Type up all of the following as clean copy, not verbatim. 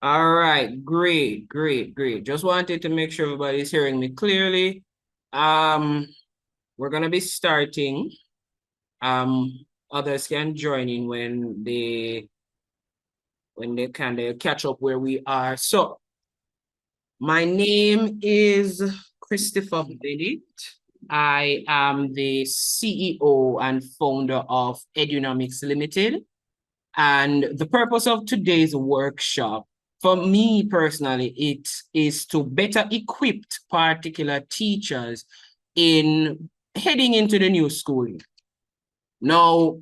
All right, great, great, great. Just wanted to make sure everybody's hearing me clearly. Um, we're gonna be starting. Um, Others can join in when they kind of catch up where we are. So my name is Christopher Bennett. I am the CEO and founder of Edunomics Limited. And the purpose of today's workshop, for me personally, it is to better equip particular teachers in heading into the new school year. Now,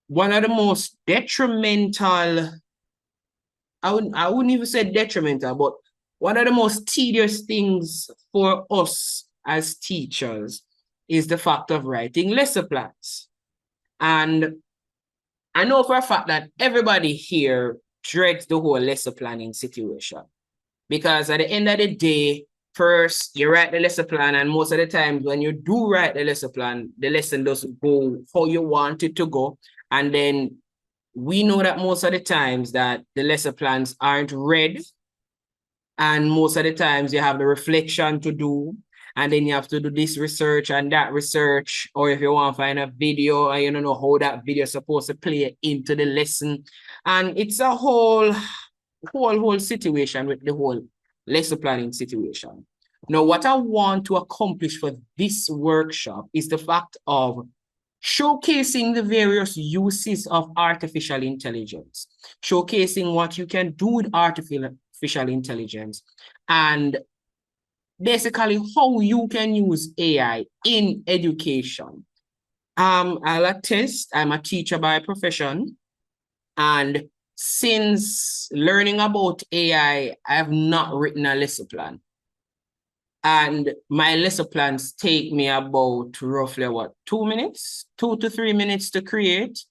one of the most detrimental, I wouldn't even say detrimental, but one of the most tedious things for us as teachers is the fact of writing lesson plans. And I know for a fact that everybody here dreads the whole lesson planning situation because at the end of the day, first you write the lesson plan, and most of the times when you do write the lesson plan, the lesson doesn't go how you want it to go. And then we know that most of the times that the lesson plans aren't read, and most of the times you have the reflection to do, and then you have to do this research and that research, or if you want to find a video and you don't know how that video is supposed to play into the lesson. And it's a whole situation with the whole lesson planning situation. Now, what I want to accomplish for this workshop is the fact of showcasing the various uses of artificial intelligence, showcasing what you can do with artificial intelligence, and basically how you can use AI in education. I'll attest, I'm a teacher by profession, and since learning about AI, I have not written a lesson plan. And my lesson plans take me about roughly 2 minutes, 2 to 3 minutes to create,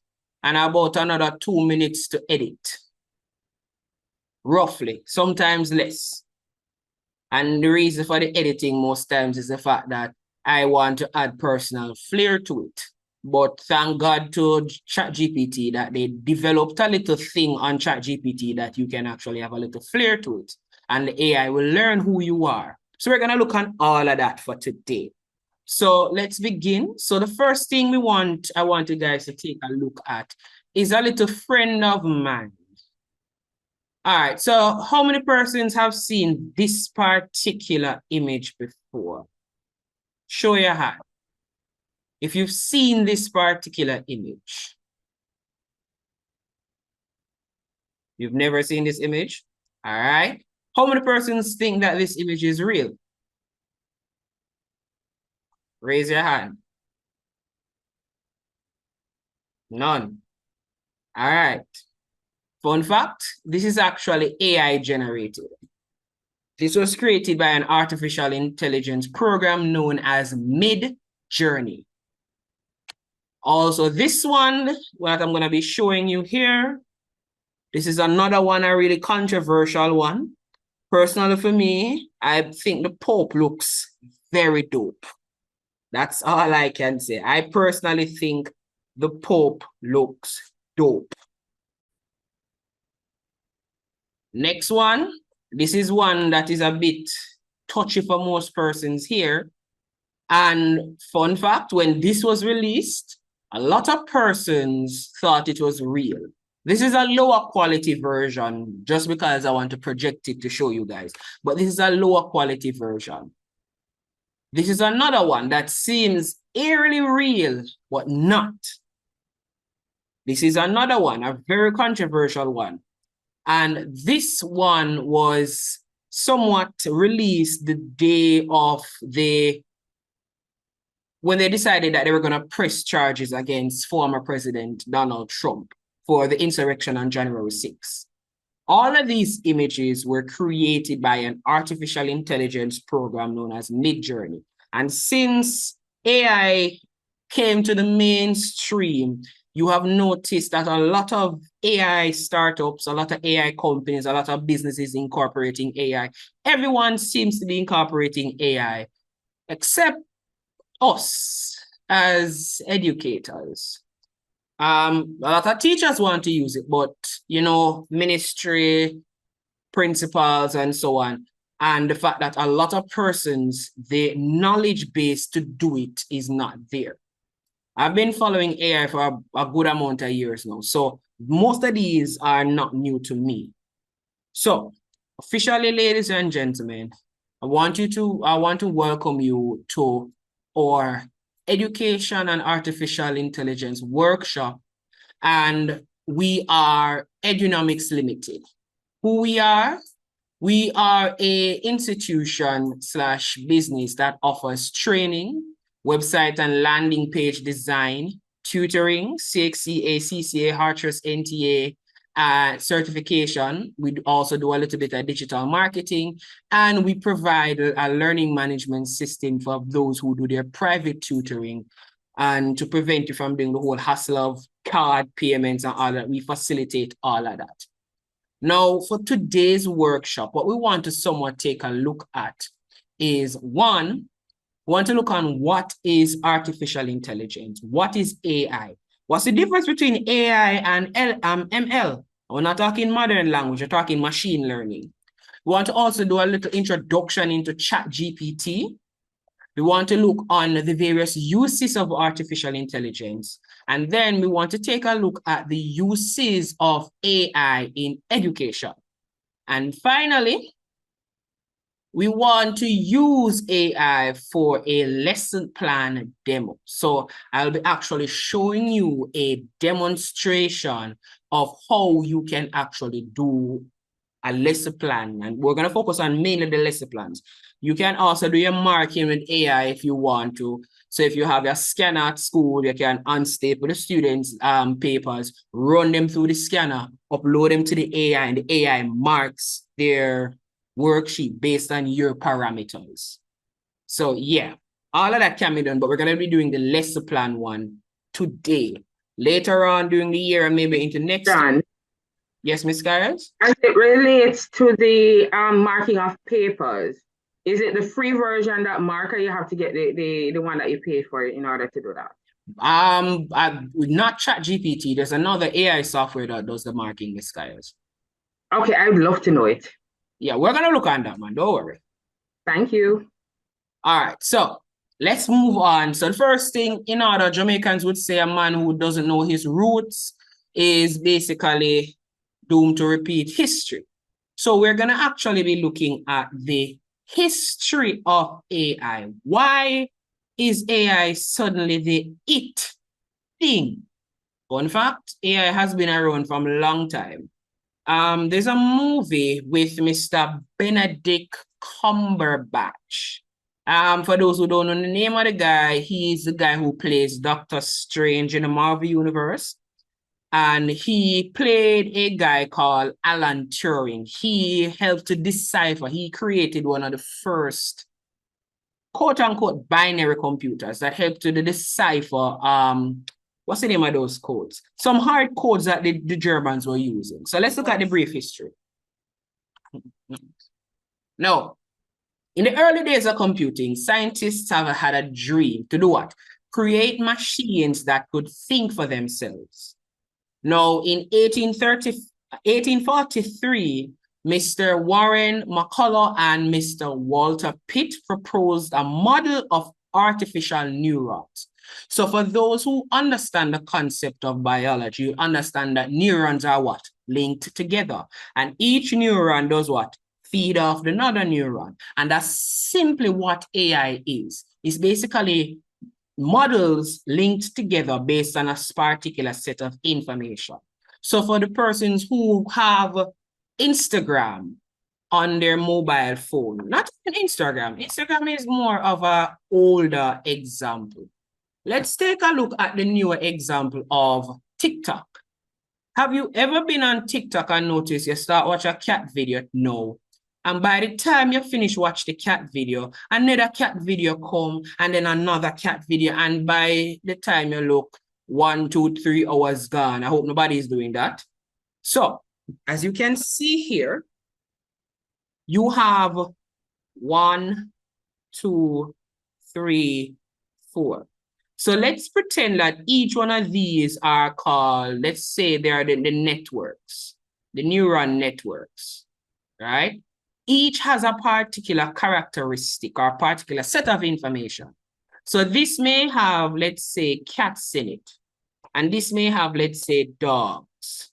and about another 2 minutes to edit. Roughly, sometimes less. And the reason for the editing most times is the fact that I want to add personal flair to it. But thank God to ChatGPT that they developed a little thing on ChatGPT that you can actually have a little flair to it. And the AI will learn who you are. So we're going to look at all of that for today. So let's begin. So the first thing I want you guys to take a look at is a little friend of mine. All right, so how many persons have seen this particular image before? Show your hand. If you've seen this particular image. You've never seen this image? All right. How many persons think that this image is real? Raise your hand. None. All right. Fun fact, this is actually AI generated. This was created by an artificial intelligence program known as Mid-Journey. Also, this one, what I'm going to be showing you here, this is another one, a really controversial one. Personally, for me, I think the Pope looks very dope. That's all I can say. I personally think the Pope looks dope. Next one, this is one that is a bit touchy for most persons here. And fun fact, when this was released, a lot of persons thought it was real. This is a lower quality version just because I want to project it to show you guys. But this is a lower quality version. This is another one that seems eerily real, but not. This is another one, a very controversial one. And this one was somewhat released the day of when they decided that they were going to press charges against former President Donald Trump for the insurrection on January 6th. All of these images were created by an artificial intelligence program known as Midjourney. And since AI came to the mainstream, you have noticed that a lot of AI startups, a lot of AI companies, a lot of businesses incorporating AI. Everyone seems to be incorporating AI, except us as educators. A lot of teachers want to use it, but you know, ministry, principles and so on. And the fact that a lot of persons, the knowledge base to do it is not there. I've been following AI for a good amount of years now. So most of these are not new to me. So officially, ladies and gentlemen, I want to welcome you to our Education and Artificial Intelligence workshop. And we are Edunomics Limited. Who we are? We are a institution / business that offers training, website and landing page design, tutoring, CXCA, CCA, Hartress, NTA, certification. We also do a little bit of digital marketing, and we provide a learning management system for those who do their private tutoring, and to prevent you from doing the whole hassle of card payments and all that. We facilitate all of that. Now, for today's workshop, what we want to somewhat take a look at is, one, we want to look on what is artificial intelligence, what is AI, what's the difference between AI and ML? We're not talking modern language, we're talking machine learning. We want to also do a little introduction into ChatGPT. We want to look on the various uses of artificial intelligence. And then we want to take a look at the uses of AI in education. And finally, we want to use AI for a lesson plan demo. So I'll be actually showing you a demonstration of how you can actually do a lesson plan. And we're going to focus on mainly the lesson plans. You can also do your marking with AI if you want to. So if you have a scanner at school, you can unstaple the students' papers, run them through the scanner, upload them to the AI, and the AI marks their worksheet based on your parameters. So yeah, all of that can be done, but we're going to be doing the lesson plan one today. Later on during the year, and maybe into next year. Yes, Ms. Giles? As it relates to the marking of papers, is it the free version that marker you have to get the one that you pay for in order to do that? Not ChatGPT. There's another AI software that does the marking, Ms. Giles. Okay, I would love to know it. Yeah, we're gonna look on that, man. Don't worry. Thank you. All right, so let's move on. So the first thing, in order, Jamaicans would say a man who doesn't know his roots is basically doomed to repeat history. So we're gonna actually be looking at the history of AI. Why is AI suddenly the it thing? Fun fact, AI has been around from a long time. There's a movie with Mr. Benedict Cumberbatch. For those who don't know the name of the guy, he's the guy who plays Doctor Strange in the Marvel Universe. And he played a guy called Alan Turing. He helped to decipher, he created one of the first quote-unquote binary computers that helped to decipher, what's the name of those codes? Some hard codes that the Germans were using. So let's look at the brief history. Now, in the early days of computing, scientists have had a dream to do what? Create machines that could think for themselves. Now, in 1843, Mr. Warren McCullough and Mr. Walter Pitt proposed a model of artificial neurons. So for those who understand the concept of biology, you understand that neurons are what? Linked together. And each neuron does what? Feed off another neuron. And that's simply what AI is. It's basically models linked together based on a particular set of information. So for the persons who have Instagram on their mobile phone, not Instagram is more of an older example. Let's take a look at the newer example of TikTok. Have you ever been on TikTok and noticed you start watch a cat video? No. And by the time you finish watch the cat video, another cat video come, and then another cat video. And by the time you look, 1, 2, 3 hours gone. I hope nobody is doing that. So, as you can see here, you have 1, 2, 3, 4. So let's pretend that each one of these are called, let's say they are the networks, the neuron networks. right? Each has a particular characteristic or particular set of information. So this may have, let's say, cats in it. And this may have, let's say, dogs.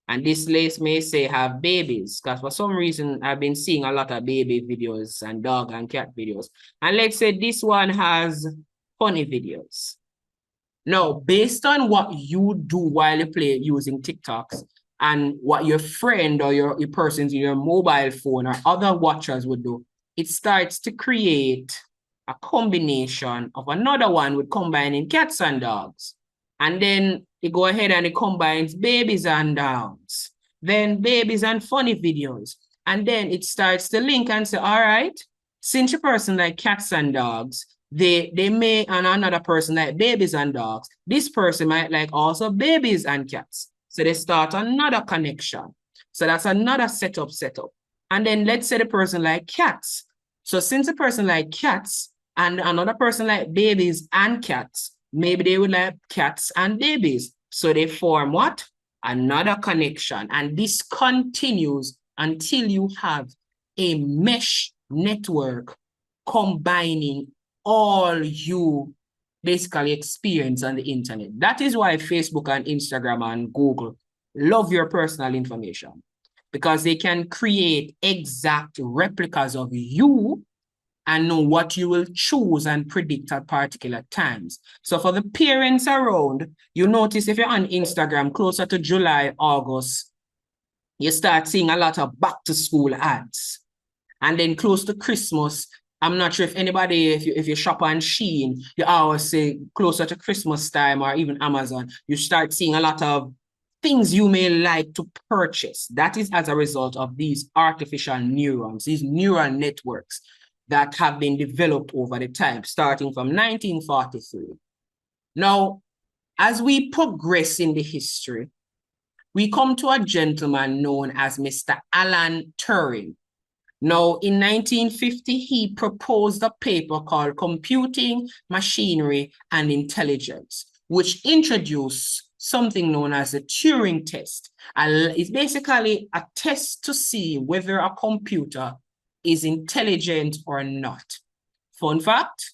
And this list may say have babies, because for some reason I've been seeing a lot of baby videos and dog and cat videos. And let's say this one has funny videos. Now, based on what you do while you play using TikToks and what your friend or your persons in your mobile phone or other watchers would do, it starts to create a combination of another one with combining cats and dogs. And then it go ahead and it combines babies and dogs, then babies and funny videos. And then it starts to link and say, all right, since your person like cats and dogs, they may, and another person like babies and dogs, this person might like also babies and cats. So they start another connection. So that's another setup. And then let's say the person like cats. So since a person like cats and another person like babies and cats, maybe they would like cats and babies. So they form what? Another connection. And this continues until you have a mesh network combining all you basically experience on the internet. That is why Facebook and Instagram and Google love your personal information, because they can create exact replicas of you and know what you will choose and predict at particular times. So for the parents around, you notice if you're on Instagram closer to July, August, you start seeing a lot of back to school ads. And then close to Christmas, I'm not sure if anybody, if you shop on Shein, you always say closer to Christmas time or even Amazon, you start seeing a lot of things you may like to purchase. That is as a result of these artificial neurons, these neural networks that have been developed over the time, starting from 1943. Now, as we progress in the history, we come to a gentleman known as Mr. Alan Turing. Now, in 1950, he proposed a paper called Computing, Machinery, and Intelligence, which introduced something known as the Turing test. It's basically a test to see whether a computer is intelligent or not. Fun fact,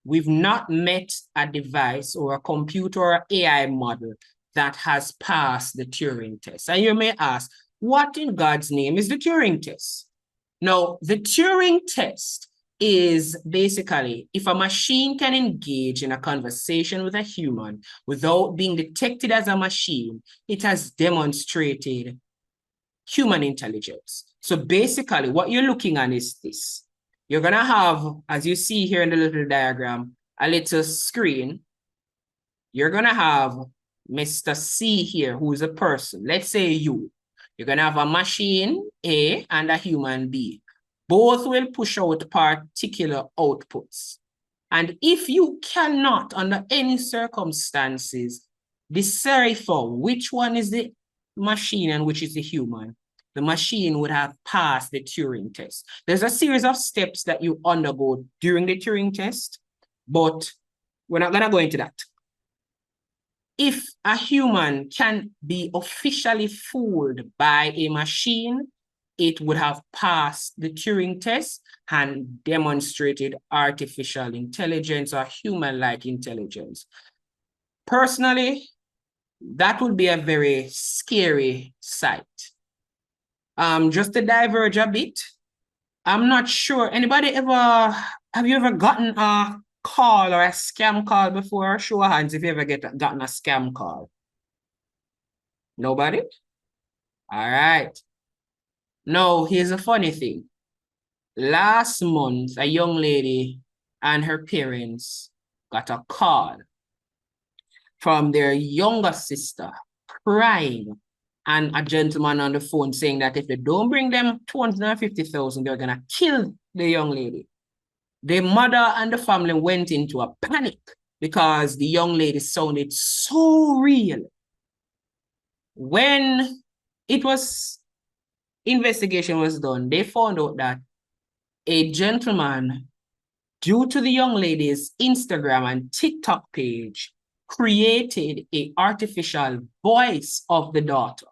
we've not met a device or a computer or AI model that has passed the Turing test. And you may ask, what in God's name is the Turing test? Now, the Turing test is basically if a machine can engage in a conversation with a human without being detected as a machine, it has demonstrated human intelligence. So basically, what you're looking at is this. You're going to have, as you see here in the little diagram, a little screen. You're going to have Mr. C here, who is a person. Let's say you. You're going to have a machine A and a human B. Both will push out particular outputs. And if you cannot, under any circumstances, decipher which one is the machine and which is the human, the machine would have passed the Turing test. There's a series of steps that you undergo during the Turing test, but we're not going to go into that. If a human can be officially fooled by a machine, it would have passed the Turing test and demonstrated artificial intelligence or human-like intelligence. Personally, that would be a very scary sight. Just to diverge a bit, I'm not sure, have you ever gotten a call or a scam call before? Show of hands if you ever gotten a scam call. Nobody? All right. Now, here's a funny thing. Last month, a young lady and her parents got a call from their younger sister crying, and a gentleman on the phone saying that if they don't bring them 250,000, they're gonna kill the young lady. The mother and the family went into a panic because the young lady sounded so real. When investigation was done, they found out that a gentleman, due to the young lady's Instagram and TikTok page, created an artificial voice of the daughter.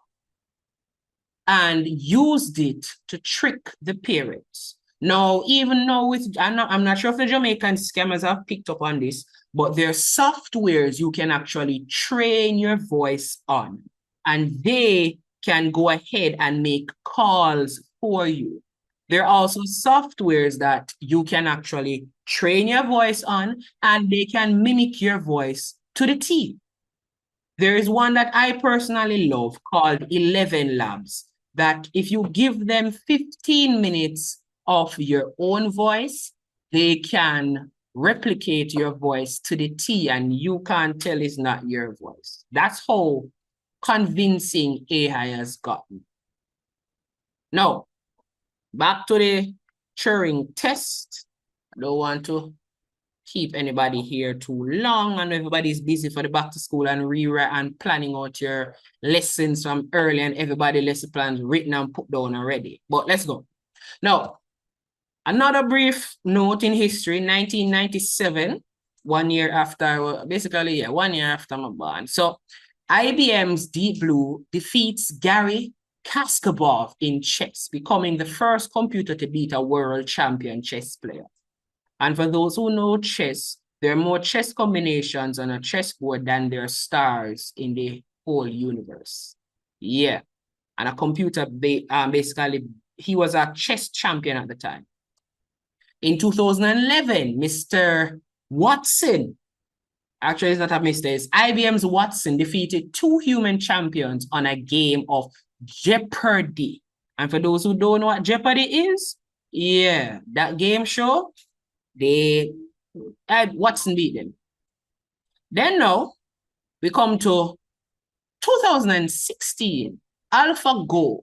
and used it to trick the parents. Now, even now with, I'm not sure if the Jamaican scammers have picked up on this, but there are softwares you can actually train your voice on, and they can go ahead and make calls for you. There are also softwares that you can actually train your voice on, and they can mimic your voice to the T. There is one that I personally love called 11 Labs, that if you give them 15 minutes of your own voice, they can replicate your voice to the T, and you can't tell it's not your voice. That's how convincing AI has gotten. Now, back to the Turing test. I don't want to keep anybody here too long, and everybody's busy for the back to school and rewrite and planning out your lessons from early, and everybody lesson plans written and put down already. But let's go. Now, another brief note in history, 1997, 1 year after, basically, yeah, 1 year after my born. So IBM's Deep Blue defeats Gary Kasparov in chess, becoming the first computer to beat a world champion chess player. And for those who know chess, there are more chess combinations on a chessboard than there are stars in the whole universe. Yeah. And a computer, basically, he was a chess champion at the time. In 2011, Mr. Watson, actually it's not a Mr., it's IBM's Watson, defeated 2 human champions on a game of Jeopardy. And for those who don't know what Jeopardy is, yeah, that game show, Watson beat them. Then now, we come to 2016, AlphaGo.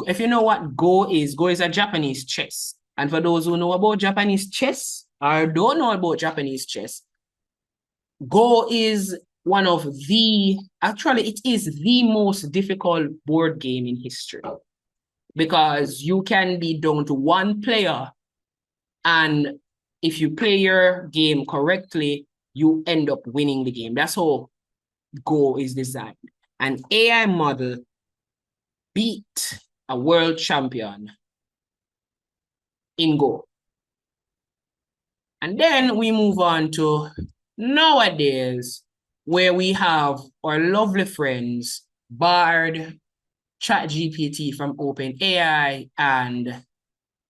If you know what Go is a Japanese chess. And for those who know about Japanese chess, or don't know about Japanese chess, Go is one of the, actually it is the most difficult board game in history, because you can be down to 1 player, and if you play your game correctly, you end up winning the game. That's how Go is designed. An AI model beat a world champion in Go. And then we move on to nowadays, where we have our lovely friends, Bard, ChatGPT from OpenAI, and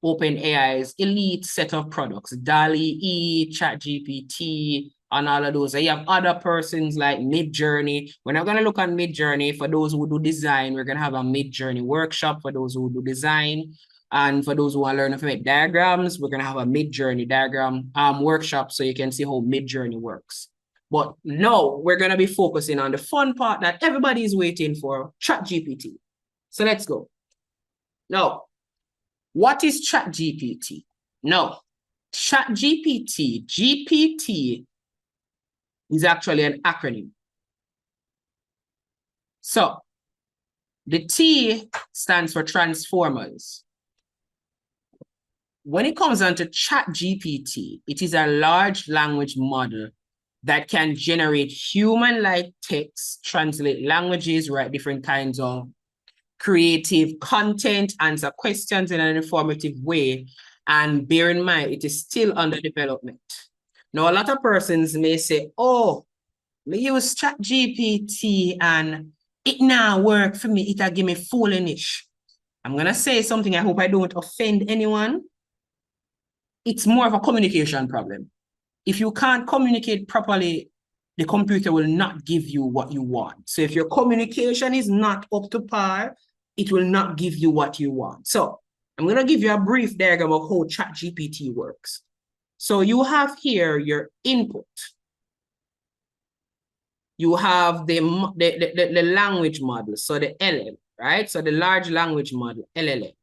OpenAI's elite set of products, DALL-E, ChatGPT, and all of those. You have other persons like Midjourney. We're not going to look at Midjourney. For those who do design, we're going to have a Midjourney workshop for those who do design. And for those who want to learn how to make diagrams, we're going to have a Midjourney diagram workshop so you can see how Midjourney works. But no, we're going to be focusing on the fun part that everybody is waiting for, ChatGPT. So let's go. Now, what is ChatGPT? No, ChatGPT, GPT is actually an acronym. So the T stands for transformers. When it comes down to ChatGPT, it is a large language model that can generate human-like text, translate languages, write different kinds of creative content, answer questions in an informative way. And bear in mind, it is still under development. Now, a lot of persons may say, oh, me use ChatGPT and it now work for me. It'll give me foolish. I'm going to say something. I hope I don't offend anyone. It's more of a communication problem. If you can't communicate properly, the computer will not give you what you want. So if your communication is not up to par, it will not give you what you want. So I'm going to give you a brief diagram of how ChatGPT works. So you have here your input. You have the language model, so the LL, right? So the large language model, LLM.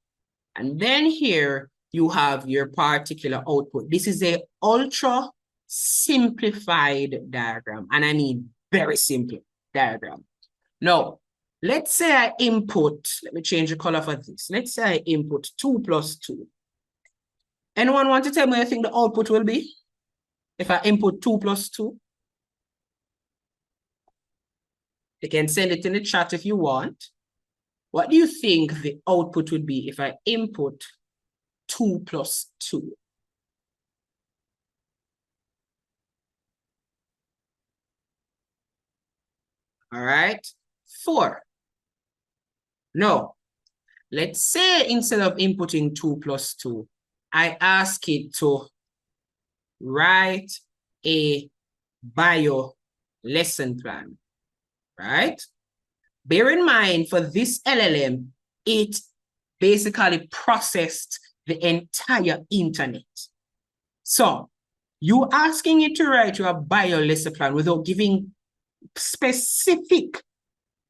And then here you have your particular output. This is a ultra simplified diagram, and I mean very simple diagram. Now, let's say I input, let me change the color for this. Let's say I input 2 plus 2. Anyone want to tell me what I think the output will be if I input 2 plus 2? You can send it in the chat if you want. What do you think the output would be if I input 2 plus 2? All right, 4. No, let's say instead of inputting 2 plus 2, I ask it to write a bio lesson plan, right? Bear in mind, for this LLM, it basically processed the entire internet. So you asking it to write you a bio lesson plan without giving specific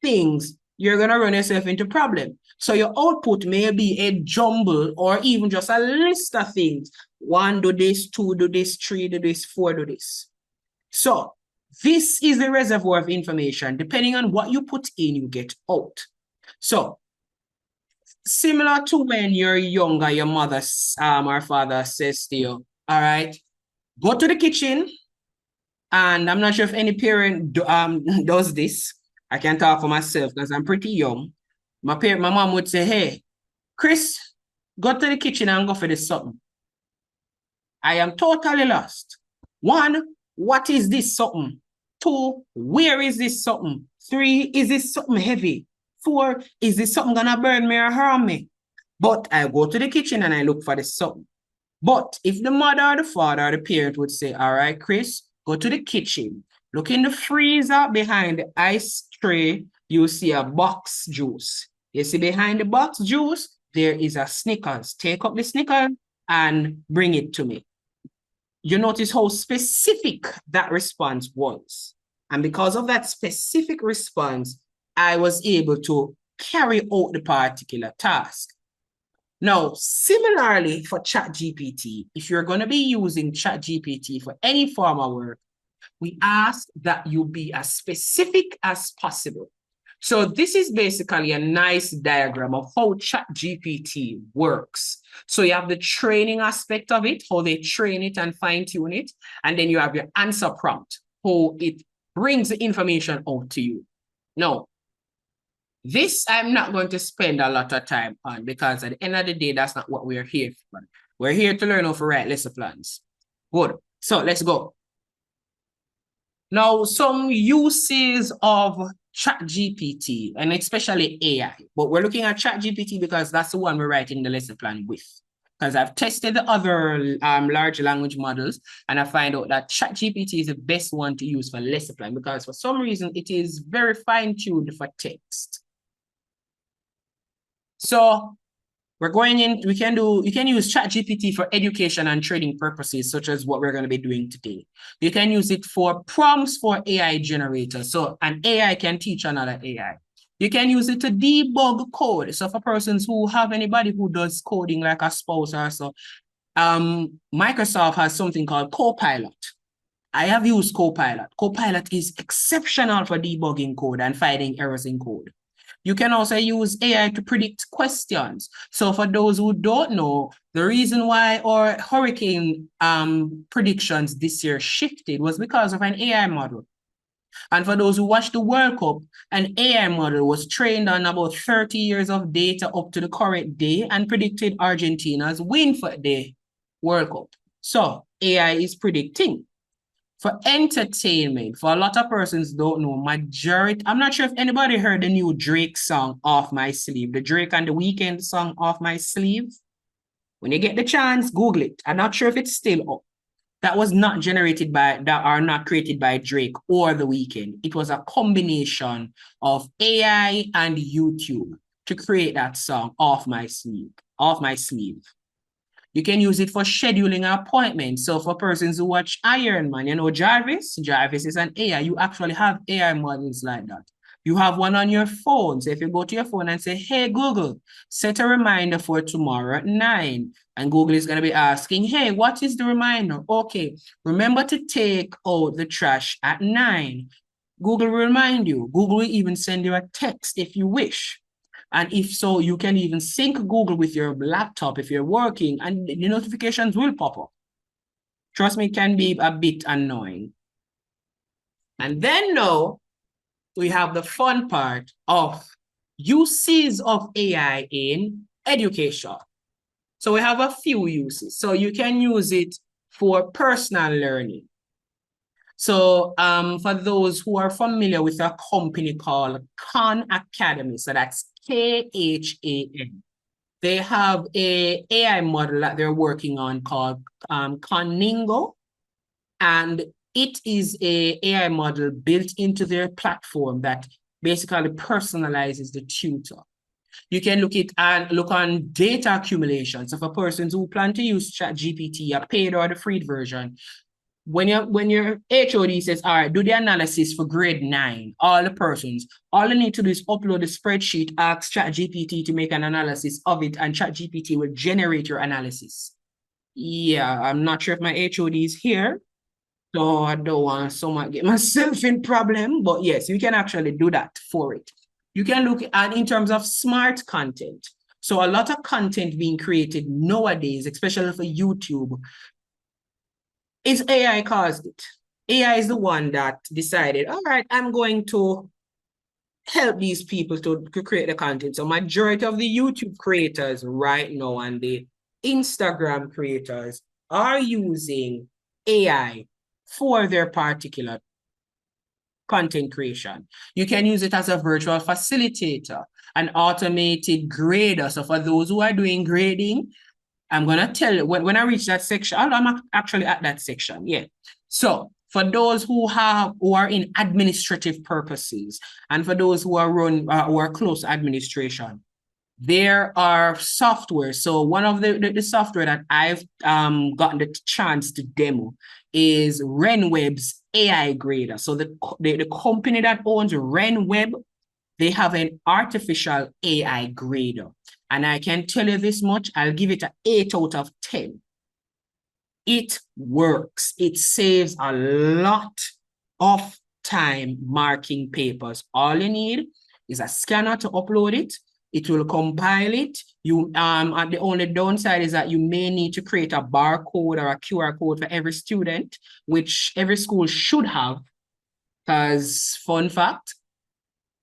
things, you're going to run yourself into problem. So your output may be a jumble or even just a list of things. 1, do this, 2, do this, 3, do this, 4, do this. So this is the reservoir of information. Depending on what you put in, you get out. So similar to when you're younger, your mother or father says to you, all right, go to the kitchen. And I'm not sure if any parent does this. I can talk for myself because I'm pretty young. My mom would say, hey, Chris, go to the kitchen and go for this something. I am totally lost. 1, what is this something? 2, where is this something? 3, is this something heavy? 4, is this something gonna burn me or harm me? But I go to the kitchen and I look for this something. But if the mother or the father or the parent would say, all right, Chris, go to the kitchen, look in the freezer behind the ice tray, you see a box juice. You see behind the box juice, there is a Snickers. Take up the Snickers and bring it to me. You notice how specific that response was. And because of that specific response, I was able to carry out the particular task. Now, similarly for ChatGPT, if you're going to be using ChatGPT for any form of work, we ask that you be as specific as possible. So this is basically a nice diagram of how ChatGPT works. So you have the training aspect of it, how they train it and fine-tune it, and then you have your answer prompt, how it brings the information out to you. Now, this I'm not going to spend a lot of time on because at the end of the day, that's not what we're here for. We're here to learn how to write lesson plans. Good. So let's go. Now, some uses of ChatGPT and especially AI, but we're looking at ChatGPT because that's the one we're writing the lesson plan with. Because I've tested the other large language models and I find out that ChatGPT is the best one to use for lesson plan because for some reason it is very fine-tuned for text. So we're going in, you can use ChatGPT for education and training purposes, such as what we're going to be doing today. You can use it for prompts for AI generators. So an AI can teach another AI. You can use it to debug code. So for persons who have anybody who does coding like a spouse or so, Microsoft has something called Copilot. I have used Copilot. Copilot is exceptional for debugging code and finding errors in code. You can also use AI to predict questions. So for those who don't know, the reason why our hurricane predictions this year shifted was because of an AI model. And for those who watched the World Cup, an AI model was trained on about 30 years of data up to the current day and predicted Argentina's win for the World Cup. So AI is predicting. For entertainment, for a lot of persons don't know, majority, I'm not sure if anybody heard the new Drake song, Off My Sleeve, the Drake and the Weeknd song, Off My Sleeve. When you get the chance, Google it. I'm not sure if it's still up. That was not generated by, that are not created by Drake or the Weeknd. It was a combination of AI and YouTube to create that song, Off My Sleeve, Off My Sleeve. You can use it for scheduling appointments. So for persons who watch Iron Man, you know, Jarvis is an AI. You actually have AI models like that. You have one on your phone. So if you go to your phone and say, hey, Google, set a reminder for tomorrow at 9. And Google is going to be asking, hey, what is the reminder? Okay, remember to take out the trash at 9. Google will remind you. Google will even send you a text if you wish. And if so, you can even sync Google with your laptop if you're working and the notifications will pop up. Trust me, it can be a bit annoying. And then now we have the fun part of Uses of AI in education. So we have a few uses. So you can use it for personal learning. So for those who are familiar with a company called Khan Academy, so that's KHAN. They have a AI model that they're working on called Coningo, and it is a AI model built into their platform that basically personalizes the tutor. You can look on data accumulation. So for persons who plan to use ChatGPT, a paid or the free version, when your HOD says, all right, do the analysis for grade 9, all the persons, all you need to do is upload the spreadsheet, ask ChatGPT to make an analysis of it, and ChatGPT will generate your analysis. Yeah, I'm not sure if my HOD is here, so I don't want someone get myself in problem, but yes, you can actually do that for it. You can look at in terms of smart content. So a lot of content being created nowadays, especially for YouTube, is AI caused it. AI is the one that decided, all right, I'm going to help these people to create the content. So majority of the YouTube creators right now and the Instagram creators are using AI for their particular content creation. You can use it as a virtual facilitator, an automated grader. So for those who are doing grading, I'm going to tell you when I reach that section, I'm actually at that section. Yeah. So for those who are in administrative purposes, and for those who are close to administration, there are software. So one of the software that I've gotten the chance to demo is RenWeb's AI grader. So the company that owns RenWeb, they have an artificial AI grader. And I can tell you this much, I'll give it an 8 out of 10. It works. It saves a lot of time marking papers. All you need is a scanner to upload it. It will compile it. And the only downside is that you may need to create a barcode or a QR code for every student, which every school should have. Because fun fact,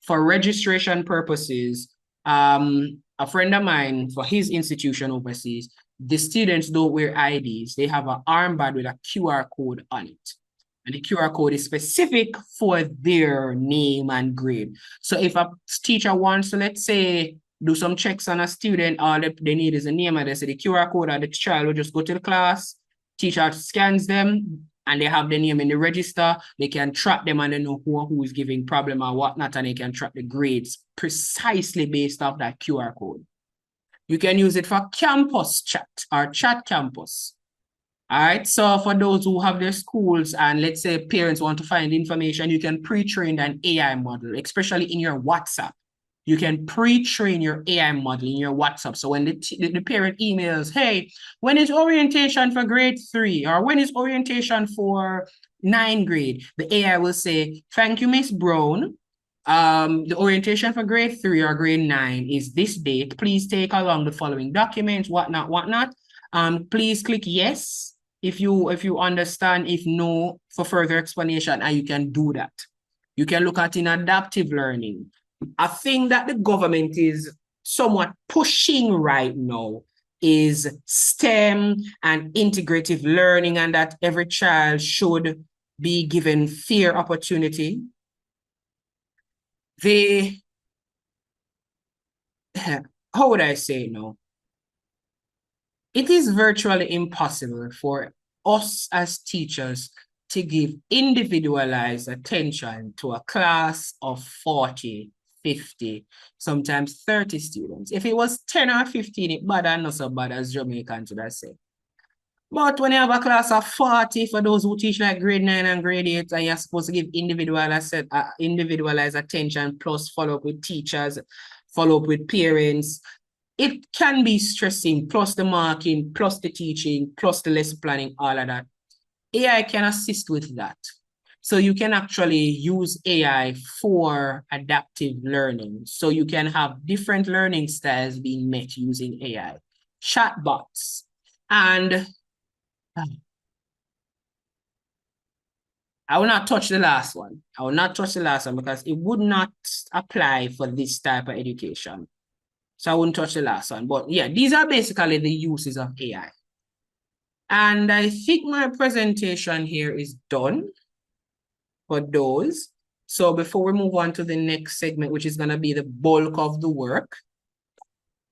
for registration purposes, a friend of mine, for his institution overseas, the students don't wear IDs. They have an armband with a QR code on it. And the QR code is specific for their name and grade. So if a teacher wants to, let's say, do some checks on a student, all they need is a name and they say the QR code, and the child will just go to the class, teacher scans them, and they have the name in the register. They can track them and they know who is giving problem or whatnot, and they can track the grades precisely based off that QR code. You can use it for campus chat or chat campus. All right, so for those who have their schools and let's say parents want to find information, you can pre-train an AI model, especially in your WhatsApp. You can pre-train your AI model in your WhatsApp. So when the parent emails, hey, when is orientation for grade 3? Or when is orientation for 9th grade? The AI will say, thank you, Miss Brown. The orientation for grade 3 or grade 9 is this date. Please take along the following documents, whatnot. Please click yes if you understand, if no, for further explanation, and you can do that. You can look at in adaptive learning. A thing that the government is somewhat pushing right now is STEM and integrative learning, and that every child should be given fair opportunity. How would I say no? It is virtually impossible for us as teachers to give individualized attention to a class of 40, 50, sometimes 30 students. If it was 10 or 15, it's bad and not so bad as Jamaicans would say. But when you have a class of 40, for those who teach like grade 9 and grade 8, and you're supposed to give individualized attention, plus follow up with teachers, follow up with parents, it can be stressing, plus the marking, plus the teaching, plus the lesson planning, all of that. AI can assist with that. So you can actually use AI for adaptive learning. So you can have different learning styles being met using AI. Chatbots. And I will not touch the last one. I will not touch the last one because it would not apply for this type of education. So I wouldn't touch the last one. But yeah, these are basically the uses of AI. And I think my presentation here is done for those. So before we move on to the next segment, which is going to be the bulk of the work,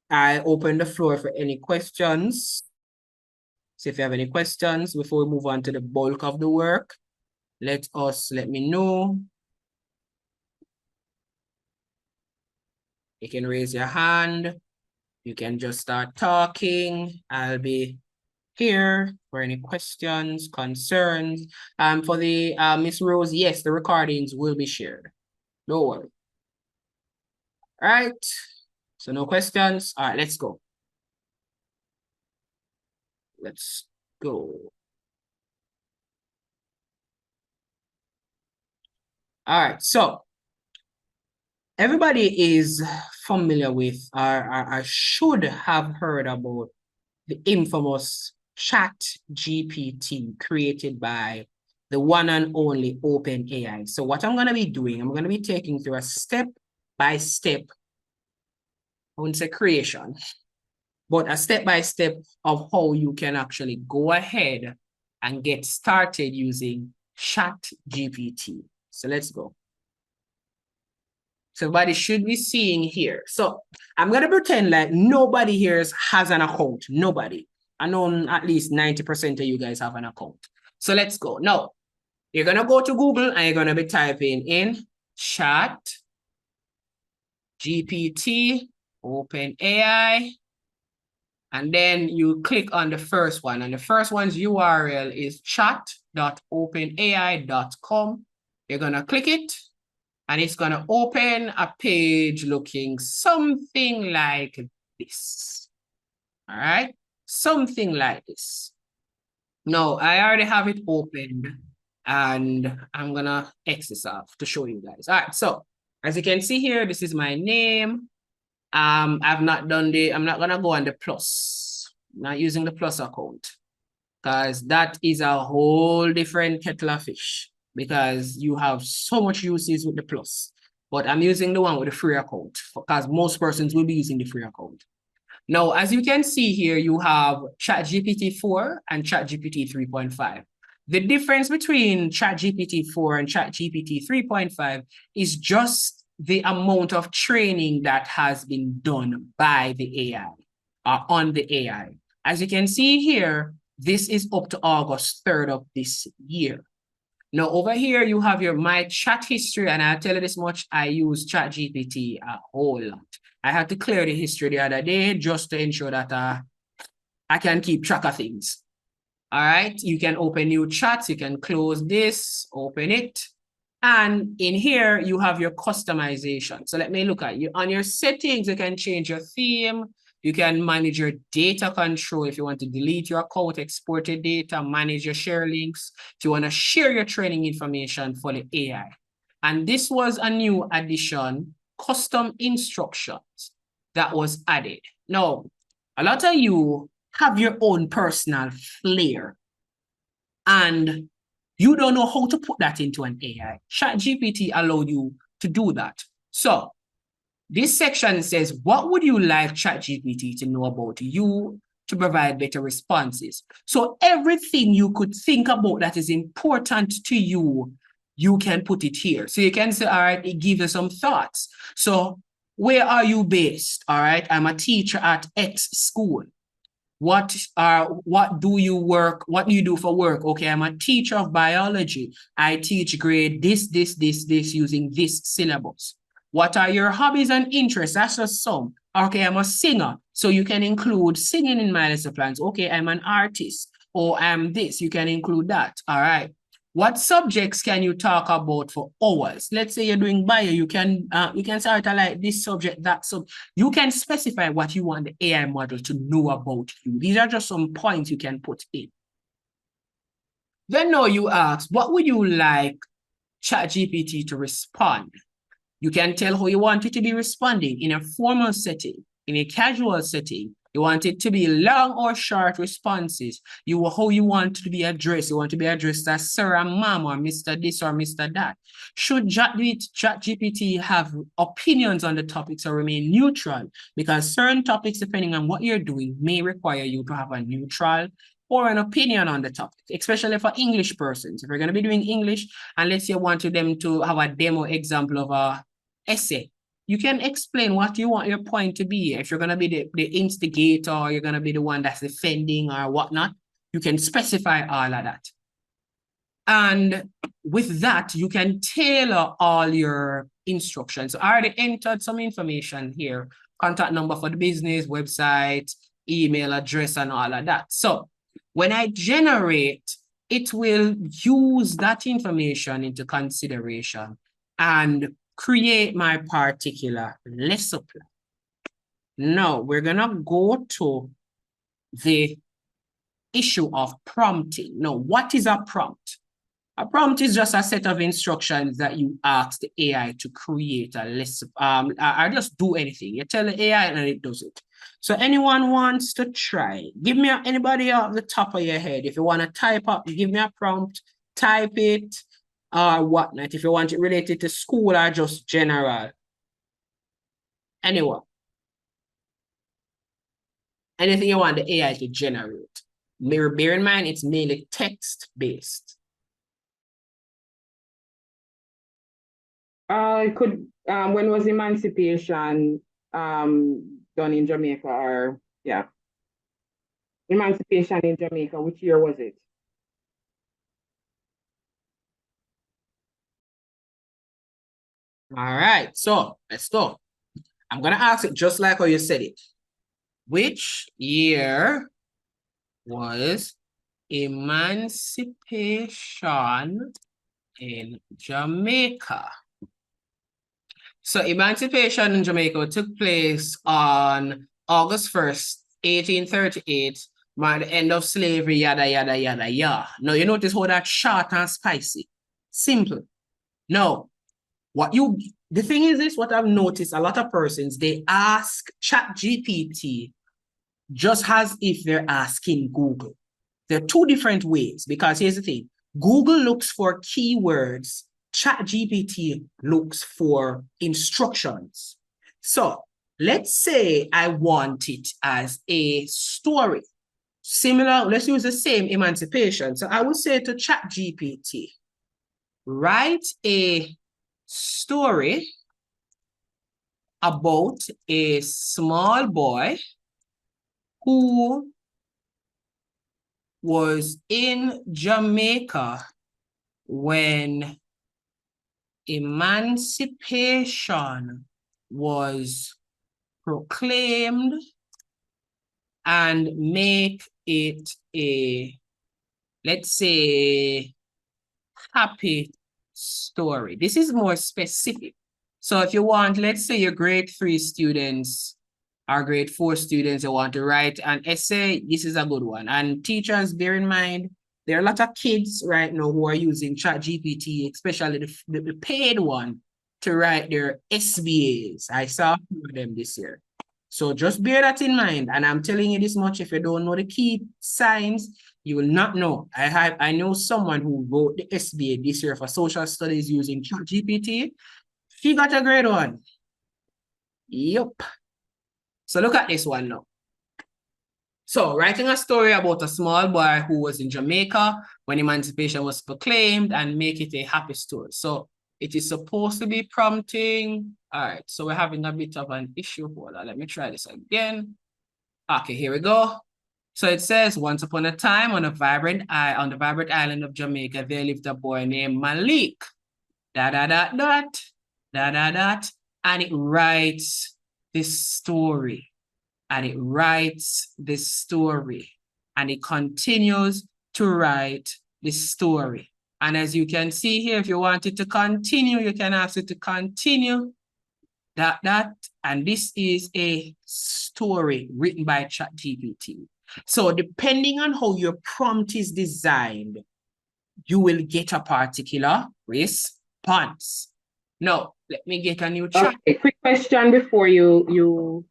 I open the floor for any questions. So if you have any questions before we move on to the bulk of the work, let me know. You can raise your hand. You can just start talking. I'll be here for any questions, concerns. For the Miss Rose, yes, the recordings will be shared. No worry. All right. So no questions. All right, let's go. Let's go. All right, so everybody is familiar with or should have heard about the infamous ChatGPT created by the one and only OpenAI. So what I'm going to be doing, I'm going to be taking through a step-by-step, I wouldn't say creation, but a step-by-step of how you can actually go ahead and get started using ChatGPT. So let's go. So everybody should be seeing here. So I'm going to pretend like nobody here has an account. Nobody. I know at least 90% of you guys have an account. So let's go. Now, you're going to go to Google and you're going to be typing in Chat GPT, OpenAI, and then you click on the first one. And the first one's URL is chat.openai.com. You're going to click it. And it's going to open a page looking something like this. All right? Something like this. No, I already have it opened. And I'm going to X this off to show you guys. All right. So as you can see here, this is my name. I've not done I'm not going to go on the plus. I'm not using the plus account. Because that is a whole different kettle of fish. Because you have so much uses with the plus. But I'm using the one with the free account because most persons will be using the free account. Now, as you can see here, you have ChatGPT 4 and ChatGPT 3.5. The difference between ChatGPT 4 and ChatGPT 3.5 is just the amount of training that has been done by the AI or on the AI. As you can see here, this is up to August 3rd of this year. Now, over here, you have my chat history, and I'll tell you this much, I use ChatGPT a whole lot. I had to clear the history the other day just to ensure that I can keep track of things. All right, you can open new chats, you can close this, open it. And in here, you have your customization. So let me look at you. On your settings, you can change your theme. You can manage your data control if you want to delete your account, export your data, manage your share links. If you want to share your training information for the AI. And this was a new addition, custom instructions that was added. Now, a lot of you have your own personal flair and you don't know how to put that into an AI. ChatGPT allowed you to do that. So this section says, what would you like ChatGPT to know about you to provide better responses? So everything you could think about that is important to you, you can put it here. So you can say, all right, it gives you some thoughts. So where are you based? All right, I'm a teacher at X school. What do you do for work? Okay, I'm a teacher of biology. I teach grade this using this syllabus. What are your hobbies and interests? That's just some. Okay, I'm a singer. So you can include singing in my lesson plans. Okay, I'm an artist. Or I'm this. You can include that. All right. What subjects can you talk about for hours? Let's say you're doing bio. You can start like this subject, that. So you can specify what you want the AI model to know about you. These are just some points you can put in. Then now you ask, what would you like ChatGPT to respond? You can tell how you want it to be responding in a formal setting, in a casual setting, You want it to be long or short responses. How you want to be addressed. You want to be addressed as sir and ma'am or Mr. this or Mr. that. Should ChatGPT have opinions on the topics or remain neutral? Because certain topics, depending on what you're doing, may require you to have a neutral or an opinion on the topic, especially for English persons. If you're going to be doing English, and let's say you want them to have a demo example of a essay, you can explain what you want your point to be. If you're going to be the instigator, or you're going to be the one that's defending or whatnot, you can specify all of that. And with that, you can tailor all your instructions. I already entered some information here, contact number for the business, website, email address, and all of that. So when I generate, it will use that information into consideration and create my particular lesson plan. Now, we're going to go to the issue of prompting. Now, what is a prompt? A prompt is just a set of instructions that you ask the AI to create a lesson. I just do anything. You tell the AI and it does it. So anyone wants to try, give me anybody off the top of your head. If you want to type up, give me a prompt, type it, or whatnot. If you want it related to school or just general. Anyone. Anything you want the AI to generate. Bear in mind, it's mainly text-based. When was emancipation done in Jamaica, or yeah, emancipation in Jamaica, which year was it? All right, so let's go. I'm gonna ask it just like how you said it. Which year was emancipation in Jamaica? So emancipation in Jamaica took place on August 1st, 1838, by the end of slavery, yada, yada, yada, yada. Now, you notice how that's short and spicy. Simple. Now, the thing is this, what I've noticed, a lot of persons, they ask ChatGPT just as if they're asking Google. There are two different ways, because here's the thing. Google looks for keywords. ChatGPT looks for instructions. So let's say I want it as a story. Similar, let's use the same emancipation. So I would say to ChatGPT, write a story about a small boy who was in Jamaica when emancipation was proclaimed, and make it a, let's say, happy story. This is more specific. So if you want, let's say your grade 3 students or grade 4 students, you want to write an essay, this is a good one. And teachers, bear in mind, there are a lot of kids right now who are using ChatGPT, especially the paid one, to write their SBAs. I saw a few of them this year. So just bear that in mind. And I'm telling you this much, if you don't know the key signs, you will not know. I know someone who wrote the SBA this year for social studies using ChatGPT. She got a grade 1. Yup. So look at this one now. So writing a story about a small boy who was in Jamaica when emancipation was proclaimed, and make it a happy story. So it is supposed to be prompting. All right, so we're having a bit of an issue. Hold on, let me try this again. Okay, here we go. So it says, once upon a time on the vibrant island of Jamaica, there lived a boy named Malik. And it writes this story. And it writes this story. And it continues to write this story. And as you can see here, if you want it to continue, you can ask it to continue. And this is a story written by ChatGPT. So depending on how your prompt is designed, you will get a particular response. Now, let me get a new chat. Okay, quick question before you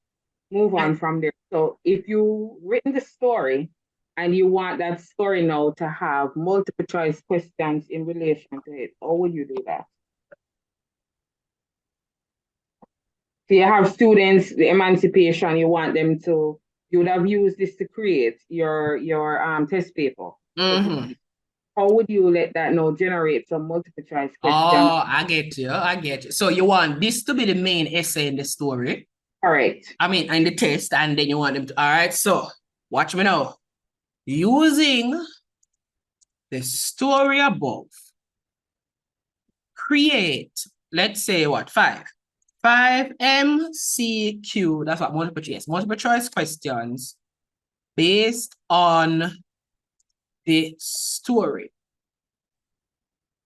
move on from there. So if you written the story and you want that story now to have multiple choice questions in relation to it, how would you do that? So you have students, the emancipation, you want them to, you would have used this to create your test paper. How would you let that now generate some multiple choice questions? Oh, I get you. I get you. So you want this to be the main essay in the story. Correct. I mean, in the test, and then you want them to. All right. So watch me now. Using the story above, create, let's say what, five MCQ, that's what multiple choice questions based on the story.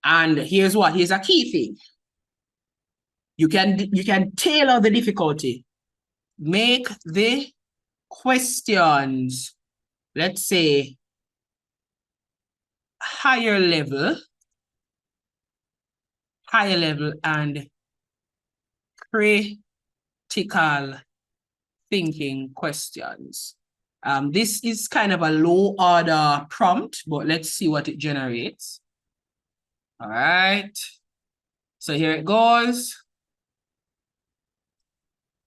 And here's a key thing. You can tailor the difficulty. Make the questions, let's say, higher level and critical thinking questions. This is kind of a low order prompt, but let's see what it generates. All right. So here it goes.